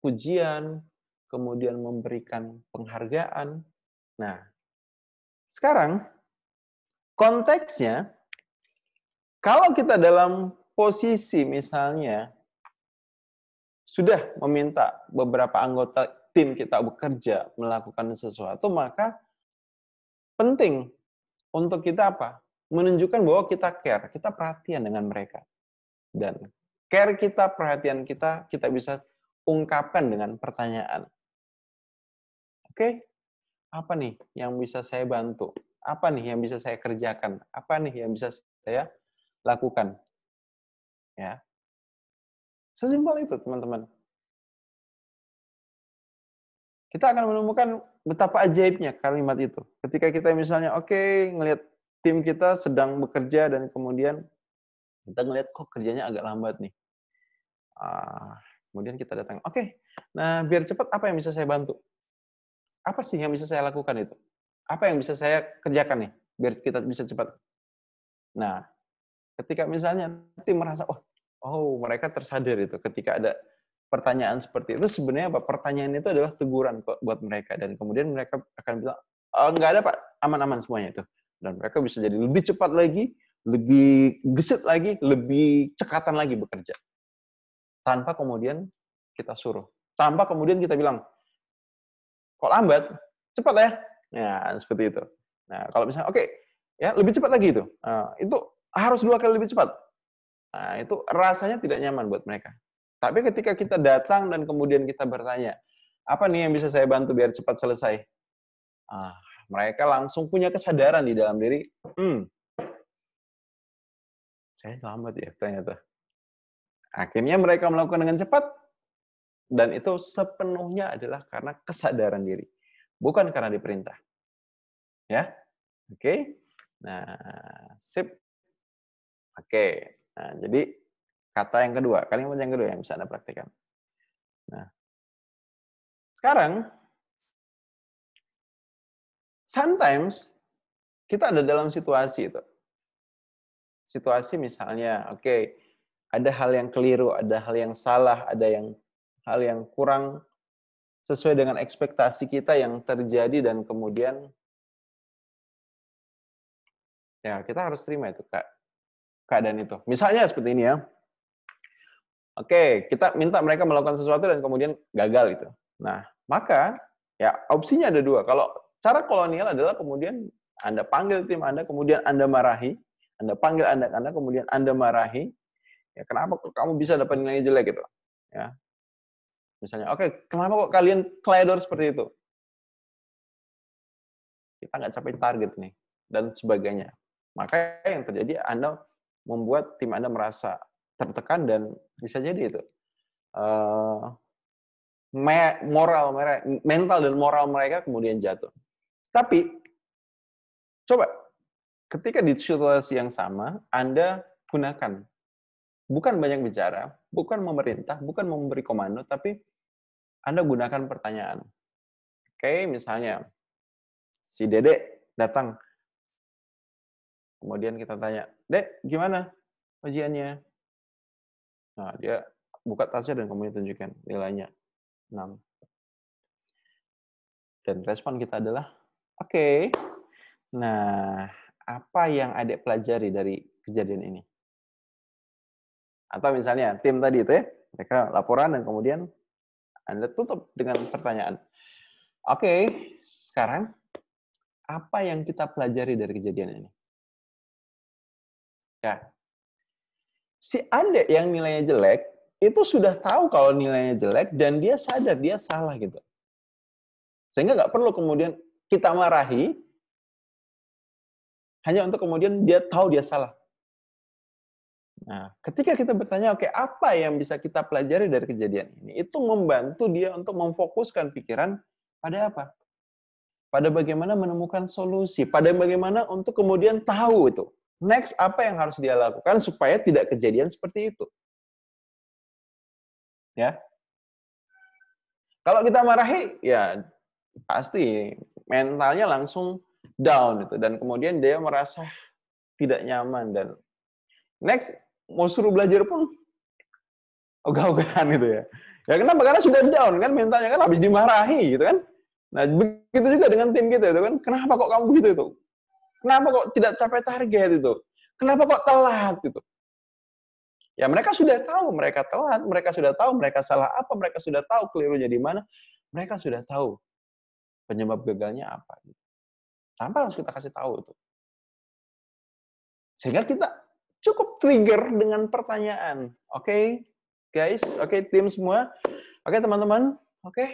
pujian, kemudian memberikan penghargaan. Nah, sekarang konteksnya, kalau kita dalam posisi misalnya sudah meminta beberapa anggota tim kita bekerja melakukan sesuatu, maka penting untuk kita apa? Menunjukkan bahwa kita care, kita perhatian dengan mereka. Dan care kita, perhatian kita, kita bisa ungkapkan dengan pertanyaan. Oke, apa nih yang bisa saya bantu? Apa nih yang bisa saya kerjakan? Apa nih yang bisa saya lakukan? Ya, sesimpel itu, teman-teman. Kita akan menemukan betapa ajaibnya kalimat itu. Ketika kita misalnya, oke, ngelihat tim kita sedang bekerja dan kemudian kita ngelihat kok kerjanya agak lambat nih. Kemudian kita datang, oke, nah biar cepat apa yang bisa saya bantu? Apa sih yang bisa saya lakukan itu? Apa yang bisa saya kerjakan nih, biar kita bisa cepat? Nah, ketika misalnya tim merasa, mereka tersadar itu ketika ada pertanyaan seperti itu, sebenarnya apa? Pertanyaan itu adalah teguran buat mereka. Dan kemudian mereka akan bilang, oh, nggak ada Pak, aman-aman semuanya itu. Dan mereka bisa jadi lebih cepat lagi, lebih gesit lagi, lebih cekatan lagi bekerja. Tanpa kemudian kita suruh. Tanpa kemudian kita bilang, kok lambat? Cepat ya. Nah, seperti itu. Nah, kalau misalnya, oke, ya lebih cepat lagi itu. Itu harus 2 kali lebih cepat. Nah, itu rasanya tidak nyaman buat mereka. Tapi ketika kita datang dan kemudian kita bertanya, apa nih yang bisa saya bantu biar cepat selesai? Mereka langsung punya kesadaran di dalam diri, saya lambat ya ternyata. Akhirnya mereka melakukan dengan cepat, dan itu sepenuhnya adalah karena kesadaran diri. Bukan karena diperintah. Ya, oke? Nah, sip. Oke. Nah, jadi kata yang kedua, kalimat yang kedua yang bisa Anda praktikkan. Nah, sekarang sometimes kita ada dalam situasi itu. Situasi misalnya, oke, ada hal yang keliru, ada hal yang salah, ada hal yang kurang sesuai dengan ekspektasi kita yang terjadi dan kemudian ya kita harus terima itu keadaan itu. Misalnya seperti ini ya. Oke, kita minta mereka melakukan sesuatu dan kemudian gagal itu. Nah, maka ya opsinya ada dua. Kalau cara kolonial adalah kemudian Anda panggil tim Anda, kemudian Anda marahi. Anda panggil anak Anda, kemudian Anda marahi. Ya, kenapa kok kamu bisa dapat nilai jelek gitu? Ya. Misalnya, oke, kenapa kok kalian teledor seperti itu? Kita nggak capai target nih, dan sebagainya. Maka yang terjadi, Anda membuat tim Anda merasa tertekan dan bisa jadi itu mental dan moral mereka kemudian jatuh. Tapi coba ketika di situasi yang sama Anda gunakan bukan banyak bicara, bukan memerintah, bukan memberi komando, tapi Anda gunakan pertanyaan. Oke, misalnya si Dedek datang, kemudian kita tanya, Dek, gimana ujiannya? Nah, dia buka tasnya dan kemudian tunjukkan nilainya 6. Dan respon kita adalah, oke, nah apa yang Adik pelajari dari kejadian ini? Atau misalnya tim tadi itu ya, mereka laporan dan kemudian Anda tutup dengan pertanyaan. Oke, sekarang apa yang kita pelajari dari kejadian ini? Ya, si Adik yang nilainya jelek, itu sudah tahu kalau nilainya jelek dan dia sadar dia salah gitu. Sehingga nggak perlu kemudian kita marahi, hanya untuk kemudian dia tahu dia salah. Nah, ketika kita bertanya, oke, apa yang bisa kita pelajari dari kejadian ini? Itu membantu dia untuk memfokuskan pikiran pada apa? Pada bagaimana menemukan solusi, pada bagaimana untuk kemudian tahu itu. Next, apa yang harus dia lakukan supaya tidak kejadian seperti itu. Ya. Kalau kita marahi, ya pasti mentalnya langsung down itu dan kemudian dia merasa tidak nyaman dan next mau suruh belajar pun ogah-ogahan gitu ya. Ya kenapa? Karena sudah down kan mentalnya kan habis dimarahi gitu kan. Nah, begitu juga dengan tim kita itu kan. Kenapa kok kamu begitu itu? Kenapa kok tidak capai target itu? Kenapa kok telat gitu? Ya mereka sudah tahu mereka telat, mereka sudah tahu mereka salah apa, mereka sudah tahu kelirunya di mana, mereka sudah tahu penyebab gagalnya apa. Tanpa harus kita kasih tahu itu. Sehingga kita cukup trigger dengan pertanyaan. Oke, guys, oke tim semua. Oke teman-teman, oke.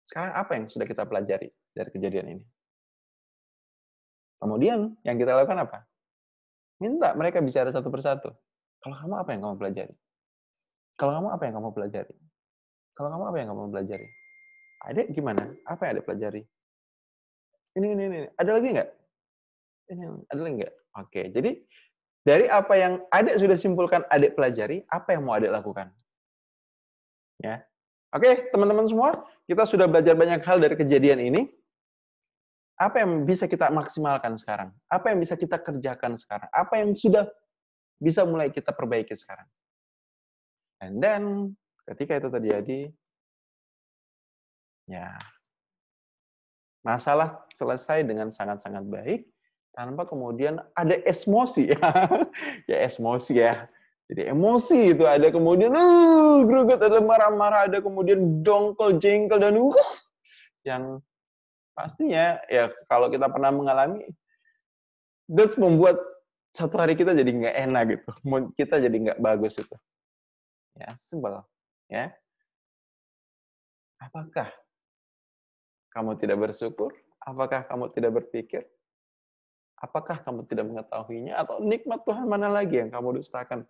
Sekarang apa yang sudah kita pelajari dari kejadian ini? Kemudian yang kita lakukan apa? Minta mereka bicara satu persatu. Kalau kamu apa yang kamu pelajari? Kalau kamu apa yang kamu pelajari? Kalau kamu apa yang kamu pelajari? Adek gimana? Apa yang Adek pelajari? Ini. Ada lagi nggak? Ini, ada lagi nggak? Oke, jadi dari apa yang Adek sudah simpulkan Adek pelajari, apa yang mau Adek lakukan? Ya. Oke, teman-teman semua, kita sudah belajar banyak hal dari kejadian ini. Apa yang bisa kita maksimalkan sekarang? Apa yang bisa kita kerjakan sekarang? Apa yang sudah bisa mulai kita perbaiki sekarang? And then, ketika itu terjadi, ya, masalah selesai dengan sangat-sangat baik, tanpa kemudian ada emosi. Ya, emosi ya. Jadi emosi itu ada kemudian, greget, ada marah-marah, ada kemudian dongkol, jengkel, dan yang pastinya, ya kalau kita pernah mengalami, that's membuat satu hari kita jadi nggak enak gitu. Kita jadi nggak bagus itu. Ya, sebel. Ya. Apakah kamu tidak bersyukur? Apakah kamu tidak berpikir? Apakah kamu tidak mengetahuinya? Atau nikmat Tuhan mana lagi yang kamu dustakan?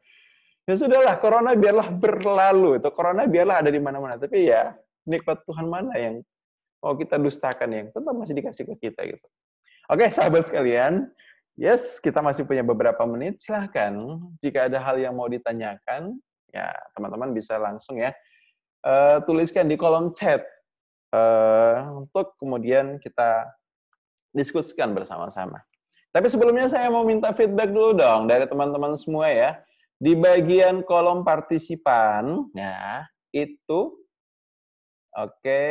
Ya sudahlah, corona biarlah berlalu. Itu corona biarlah ada di mana-mana. Tapi ya, nikmat Tuhan mana yang mau kita dustakan yang tetap masih dikasih ke kita gitu. Oke, sahabat sekalian. Yes, kita masih punya beberapa menit. Silahkan, jika ada hal yang mau ditanyakan, ya teman-teman bisa langsung ya tuliskan di kolom chat untuk kemudian kita diskusikan bersama-sama. Tapi sebelumnya saya mau minta feedback dulu dong dari teman-teman semua ya. Di bagian kolom partisipan, ya itu Oke,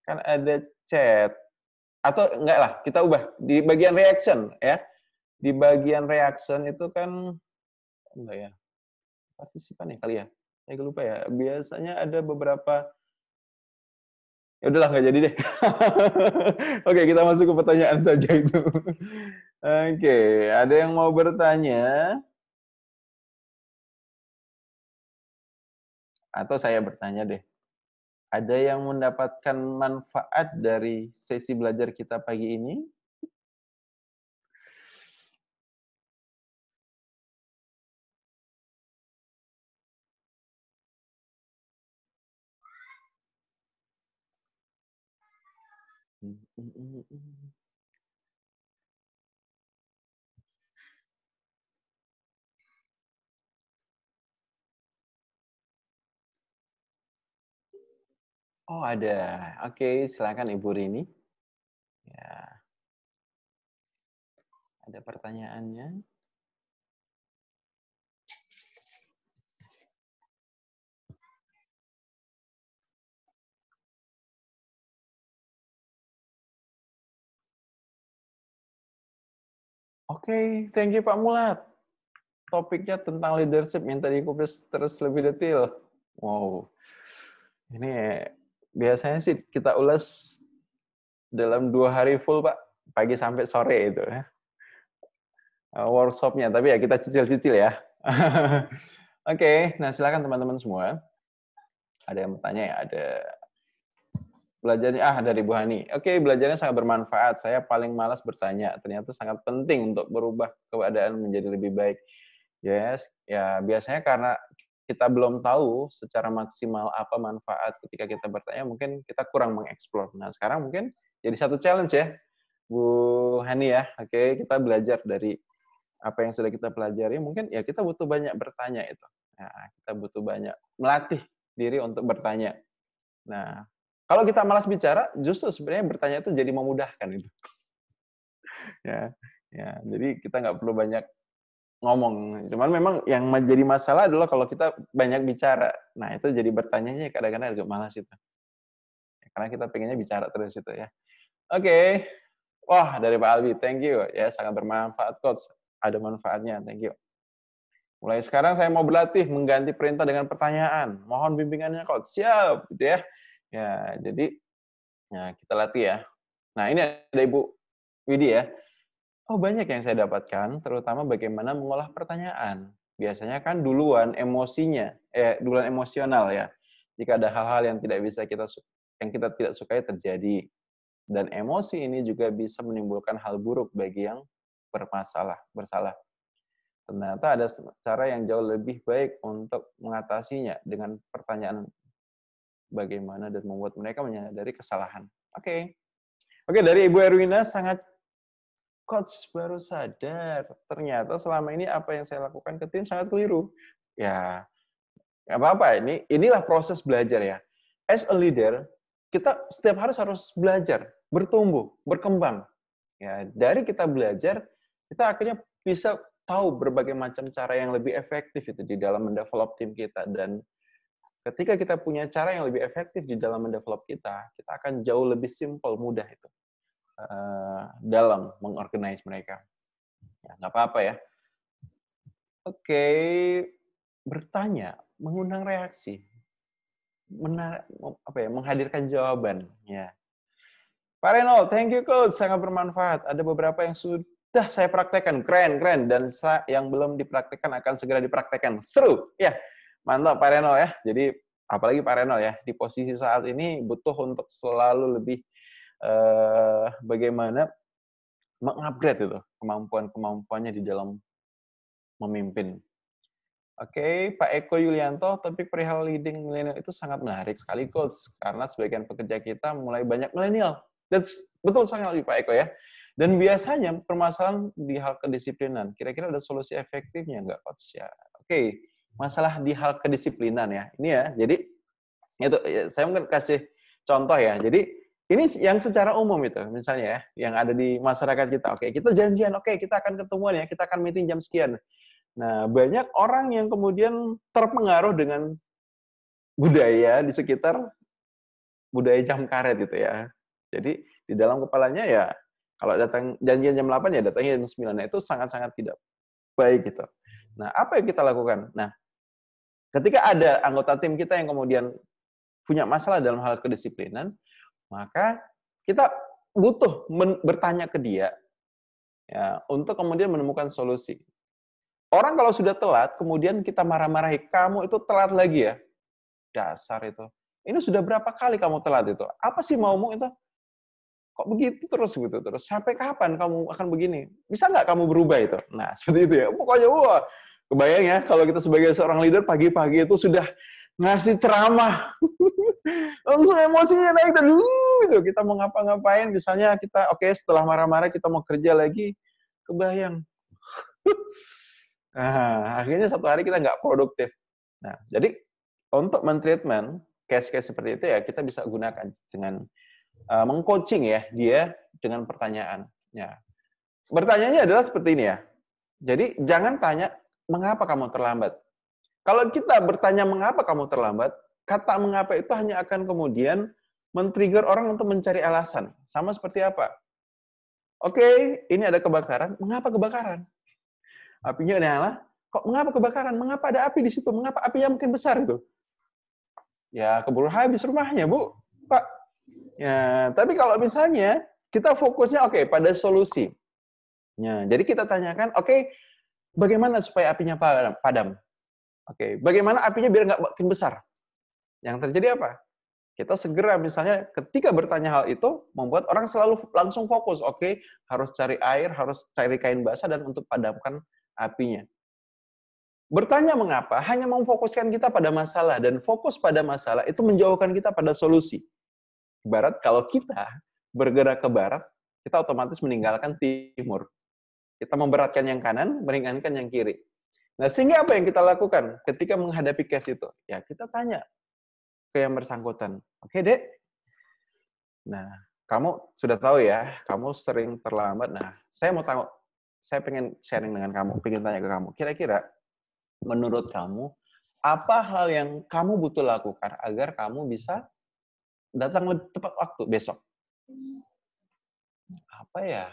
kan ada chat. Atau enggak lah, kita ubah di bagian reaction ya. Di bagian reaction itu kan enggak ya, partisipan ya kali ya? Saya lupa ya. Biasanya ada beberapa. Ya udahlah nggak jadi deh. Oke, kita masuk ke pertanyaan saja itu. Oke, ada yang mau bertanya? Atau saya bertanya deh. Ada yang mendapatkan manfaat dari sesi belajar kita pagi ini? Oh ada. Oke, silakan Ibu Rini. Ya, ada pertanyaannya. Oke, thank you Pak Mulat. Topiknya tentang leadership, minta dikupas terus lebih detail. Wow, ini biasanya sih kita ulas dalam 2 hari full Pak, pagi sampai sore itu ya. Workshopnya, tapi ya kita cicil-cicil ya. Oke, nah silakan teman-teman semua. Ada yang bertanya ya, ada belajarnya dari Bu Hani. Oke, belajarnya sangat bermanfaat. Saya paling malas bertanya. Ternyata sangat penting untuk berubah keadaan menjadi lebih baik. Yes, ya biasanya karena kita belum tahu secara maksimal apa manfaat ketika kita bertanya, mungkin kita kurang mengeksplor. Nah, sekarang mungkin jadi satu challenge ya, Bu Hani ya. Oke, kita belajar dari apa yang sudah kita pelajari. Mungkin ya kita butuh banyak bertanya itu. Nah, kita butuh banyak melatih diri untuk bertanya. Nah, kalau kita malas bicara, justru sebenarnya bertanya itu jadi memudahkan itu. Ya, ya. Jadi kita nggak perlu banyak ngomong. Cuman memang yang menjadi masalah adalah kalau kita banyak bicara. Nah, itu jadi bertanyanya kadang-kadang agak malas itu. Karena kita pengennya bicara terus itu ya. Oke. Wah, dari Pak Albi, thank you. Ya, sangat bermanfaat, Coach. Ada manfaatnya, thank you. Mulai sekarang saya mau berlatih mengganti perintah dengan pertanyaan. Mohon bimbingannya, Coach. Siap, gitu ya. Ya, jadi ya, kita latih ya. Nah, ini ada Ibu Widi ya. Oh, banyak yang saya dapatkan, terutama bagaimana mengolah pertanyaan. Biasanya kan duluan emosinya, duluan emosional ya. Jika ada hal-hal yang tidak bisa yang kita tidak sukai terjadi. Dan emosi ini juga bisa menimbulkan hal buruk bagi yang bersalah. Ternyata ada cara yang jauh lebih baik untuk mengatasinya dengan pertanyaan bagaimana dan membuat mereka menyadari kesalahan. Oke. Oke, dari Ibu Erwina sangat Coach baru sadar, ternyata selama ini apa yang saya lakukan ke tim sangat keliru. Ya, nggak apa-apa. Inilah proses belajar ya. As a leader, kita setiap harus belajar, bertumbuh, berkembang. Ya, dari kita belajar, kita akhirnya bisa tahu berbagai macam cara yang lebih efektif itu di dalam mendevelop tim kita. Dan ketika kita punya cara yang lebih efektif di dalam mendevelop kita akan jauh lebih simple, mudah itu dalam mengorganize mereka. Ya, nggak apa-apa ya. Oke, bertanya, mengundang reaksi, menghadirkan jawaban. Ya. Pak Reno, thank you Coach, sangat bermanfaat. Ada beberapa yang sudah saya praktekkan, keren. Dan yang belum dipraktekkan akan segera dipraktekkan. Seru, ya. Mantap Pak Reno ya. Jadi apalagi Pak Reno ya, di posisi saat ini butuh untuk selalu lebih bagaimana mengupgrade itu kemampuannya di dalam memimpin. Oke, Pak Eko Yulianto, topik perihal leading milenial itu sangat menarik sekali, Coach. Karena sebagian pekerja kita mulai banyak milenial. Betul sekali, Pak Eko ya. Dan biasanya permasalahan di hal kedisiplinan. Kira-kira ada solusi efektifnya nggak, Coach? Ya, oke. Masalah di hal kedisiplinan ya. Ini ya, jadi itu saya mungkin kasih contoh ya. Jadi ini yang secara umum itu, misalnya ya, yang ada di masyarakat kita. Oke, kita janjian, oke, kita akan ketemuan ya, kita akan meeting jam sekian. Nah, banyak orang yang kemudian terpengaruh dengan budaya di sekitar budaya jam karet gitu ya. Jadi di dalam kepalanya ya kalau datang janjian jam 8 ya datangnya jam 9. Nah, itu sangat-sangat tidak baik gitu. Nah, apa yang kita lakukan? Nah, ketika ada anggota tim kita yang kemudian punya masalah dalam hal kedisiplinan, maka kita butuh bertanya ke dia ya untuk kemudian menemukan solusi. Orang kalau sudah telat, kemudian kita marah-marahi, kamu itu telat lagi ya? Dasar itu. Ini sudah berapa kali kamu telat itu? Apa sih maumu itu? Kok begitu terus gitu terus? Sampai kapan kamu akan begini? Bisa nggak kamu berubah itu? Nah, seperti itu ya. Pokoknya, wah, kebayang ya kalau kita sebagai seorang leader pagi-pagi itu sudah ngasih ceramah. Langsung emosinya naik dan itu kita mau ngapa-ngapain, misalnya kita oke, setelah marah-marah kita mau kerja lagi, kebayang. Nah, akhirnya satu hari kita nggak produktif. Nah, jadi untuk men-treatment case-case seperti itu ya kita bisa gunakan dengan meng-coaching ya dia dengan pertanyaan. Ya. Bertanyanya adalah seperti ini ya. Jadi jangan tanya mengapa kamu terlambat. Kalau kita bertanya mengapa kamu terlambat, kata mengapa itu hanya akan kemudian men-trigger orang untuk mencari alasan. Sama seperti apa? Oke, ini ada kebakaran. Mengapa kebakaran? Apinya nyala. Kok mengapa kebakaran? Mengapa ada api di situ? Mengapa apinya mungkin besar itu? Ya, keburu habis rumahnya, Bu. Pak. Ya, tapi kalau misalnya kita fokusnya oke pada solusi. Ya, jadi kita tanyakan, oke, bagaimana supaya apinya padam? Oke, bagaimana apinya biar nggak makin besar? Yang terjadi apa? Kita segera misalnya ketika bertanya hal itu, membuat orang selalu langsung fokus. Oke, harus cari air, harus cari kain basah, dan untuk padamkan apinya. Bertanya mengapa, hanya memfokuskan kita pada masalah, dan fokus pada masalah itu menjauhkan kita pada solusi. Ibarat kalau kita bergerak ke barat, kita otomatis meninggalkan timur. Kita memberatkan yang kanan, meringankan yang kiri. Nah, sehingga apa yang kita lakukan ketika menghadapi case itu? Ya, kita tanya ke yang bersangkutan. Oke, Dek. Nah, kamu sudah tahu ya, kamu sering terlambat. Nah, saya mau tahu, saya pengen sharing dengan kamu, pengen tanya ke kamu. Kira-kira, menurut kamu, apa hal yang kamu butuh lakukan agar kamu bisa datang lebih tepat waktu besok? Apa ya?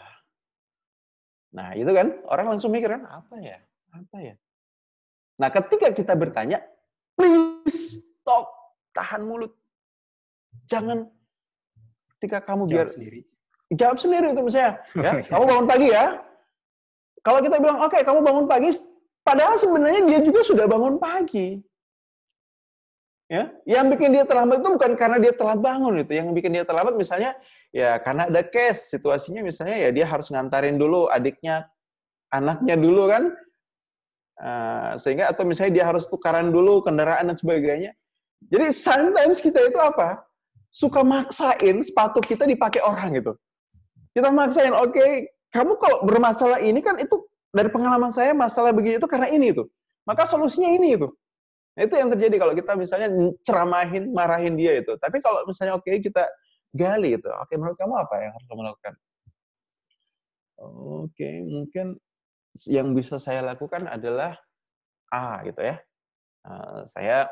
Nah, itu kan, orang langsung mikir kan, apa ya? Apa ya? Nah, ketika kita bertanya, please stop, tahan mulut. Jangan ketika kamu jawab sendiri itu misalnya, ya, kamu bangun pagi ya. Kalau kita bilang, oke, kamu bangun pagi, padahal sebenarnya dia juga sudah bangun pagi. Ya, yang bikin dia terlambat itu bukan karena dia telat bangun itu, yang bikin dia terlambat misalnya ya karena ada case, situasinya misalnya ya dia harus ngantarin dulu adiknya, anaknya dulu kan, sehingga atau misalnya dia harus tukaran dulu kendaraan dan sebagainya. Jadi sometimes kita itu apa? Suka maksain sepatu kita dipakai orang gitu. Kita maksain, oke, kamu kalau bermasalah ini kan itu dari pengalaman saya masalah begini itu karena ini tuh. Maka solusinya ini itu. Nah, itu yang terjadi kalau kita misalnya ceramahin, marahin dia itu. Tapi kalau misalnya oke, kita gali itu. Oke, menurut kamu apa yang harus kamu lakukan? Oke, mungkin yang bisa saya lakukan adalah A gitu ya. Saya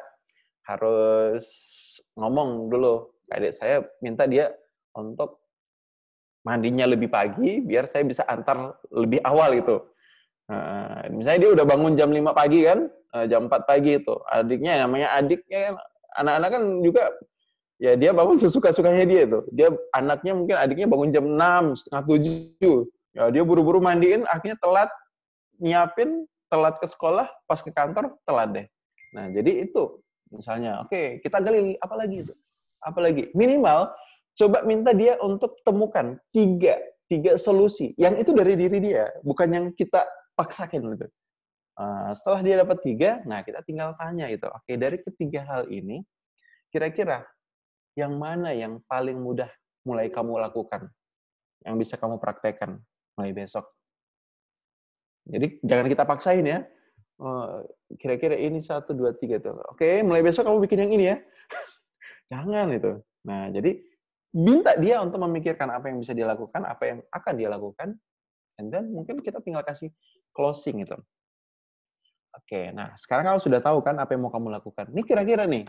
harus ngomong dulu. Adik saya minta dia untuk mandinya lebih pagi biar saya bisa antar lebih awal gitu. Misalnya dia udah bangun jam 5 pagi kan, jam 4 pagi itu. Adiknya, namanya adiknya kan, anak-anak kan juga, ya dia bangun sesuka-sukanya dia itu. Dia anaknya mungkin adiknya bangun jam 6, setengah 7. Ya dia buru-buru mandiin, akhirnya telat, nyiapin, telat ke sekolah, pas ke kantor, telat deh. Nah, jadi itu. Misalnya, oke, kita gali apa lagi itu? Apa lagi? Minimal, coba minta dia untuk temukan tiga solusi. Yang itu dari diri dia, bukan yang kita paksakan gitu. Setelah dia dapat 3, nah kita tinggal tanya gitu. Oke, dari ketiga hal ini, kira-kira yang mana yang paling mudah mulai kamu lakukan, yang bisa kamu praktekkan mulai besok. Jadi jangan kita paksain ya. Kira-kira ini 1, 2, 3 tuh. Oke, mulai besok kamu bikin yang ini ya. Jangan itu. Nah, jadi minta dia untuk memikirkan apa yang bisa dia lakukan, apa yang akan dia lakukan, and then mungkin kita tinggal kasih closing itu. Oke, nah sekarang kamu sudah tahu kan apa yang mau kamu lakukan. Ini kira-kira nih,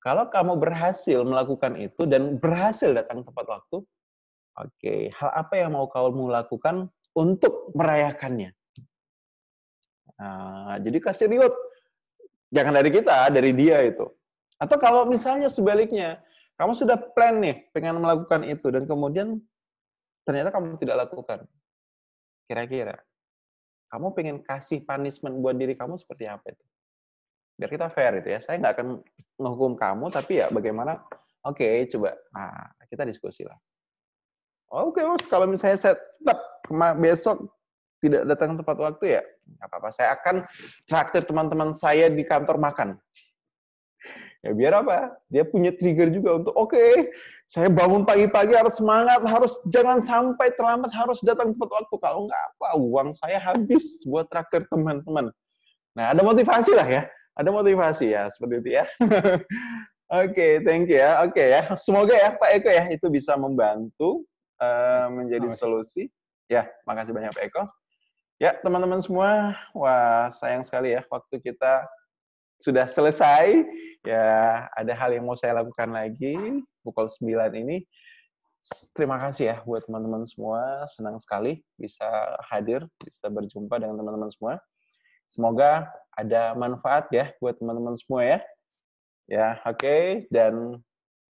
Kalau kamu berhasil melakukan itu dan berhasil datang tepat waktu, oke, hal apa yang mau kamu lakukan untuk merayakannya? Nah, jadi kasih reward. Jangan dari kita, dari dia itu. Atau kalau misalnya sebaliknya, kamu sudah plan nih, pengen melakukan itu, dan kemudian ternyata kamu tidak lakukan. Kira-kira, kamu pengen kasih punishment buat diri kamu seperti apa itu? Biar kita fair itu ya. Saya nggak akan menghukum kamu, tapi ya bagaimana, oke, coba. Nah, kita diskusi lah. Oke, Mas, kalau misalnya saya tetap besok tidak datang tepat waktu ya, nggak apa-apa. Saya akan traktir teman-teman saya di kantor makan. Ya biar apa? Dia punya trigger juga untuk oke, saya bangun pagi-pagi harus semangat, harus jangan sampai terlambat, harus datang tepat waktu. Kalau nggak apa, uang saya habis buat traktir teman-teman. Nah, ada motivasi lah ya. Ada motivasi ya, seperti itu ya. Oke, thank you ya. Oke ya. Semoga ya Pak Eko ya itu bisa membantu menjadi solusi. Ya, makasih banyak Pak Eko. Ya, teman-teman semua, wah sayang sekali ya waktu kita sudah selesai. Ya, ada hal yang mau saya lakukan lagi pukul 9 ini. Terima kasih ya buat teman-teman semua. Senang sekali bisa hadir, bisa berjumpa dengan teman-teman semua. Semoga ada manfaat ya buat teman-teman semua ya. Ya, oke. Dan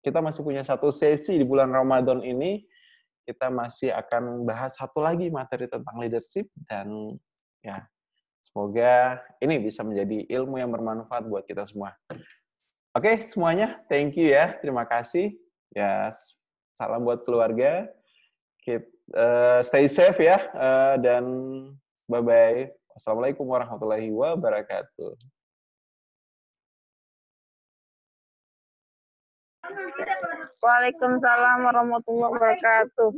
kita masih punya satu sesi di bulan Ramadan ini. Kita masih akan bahas satu lagi materi tentang leadership dan ya semoga ini bisa menjadi ilmu yang bermanfaat buat kita semua. Oke, semuanya, thank you ya, terima kasih. Ya, salam buat keluarga. Stay safe ya, dan bye-bye. Wassalamualaikum warahmatullahi wabarakatuh. Waalaikumsalam warahmatullahi wabarakatuh.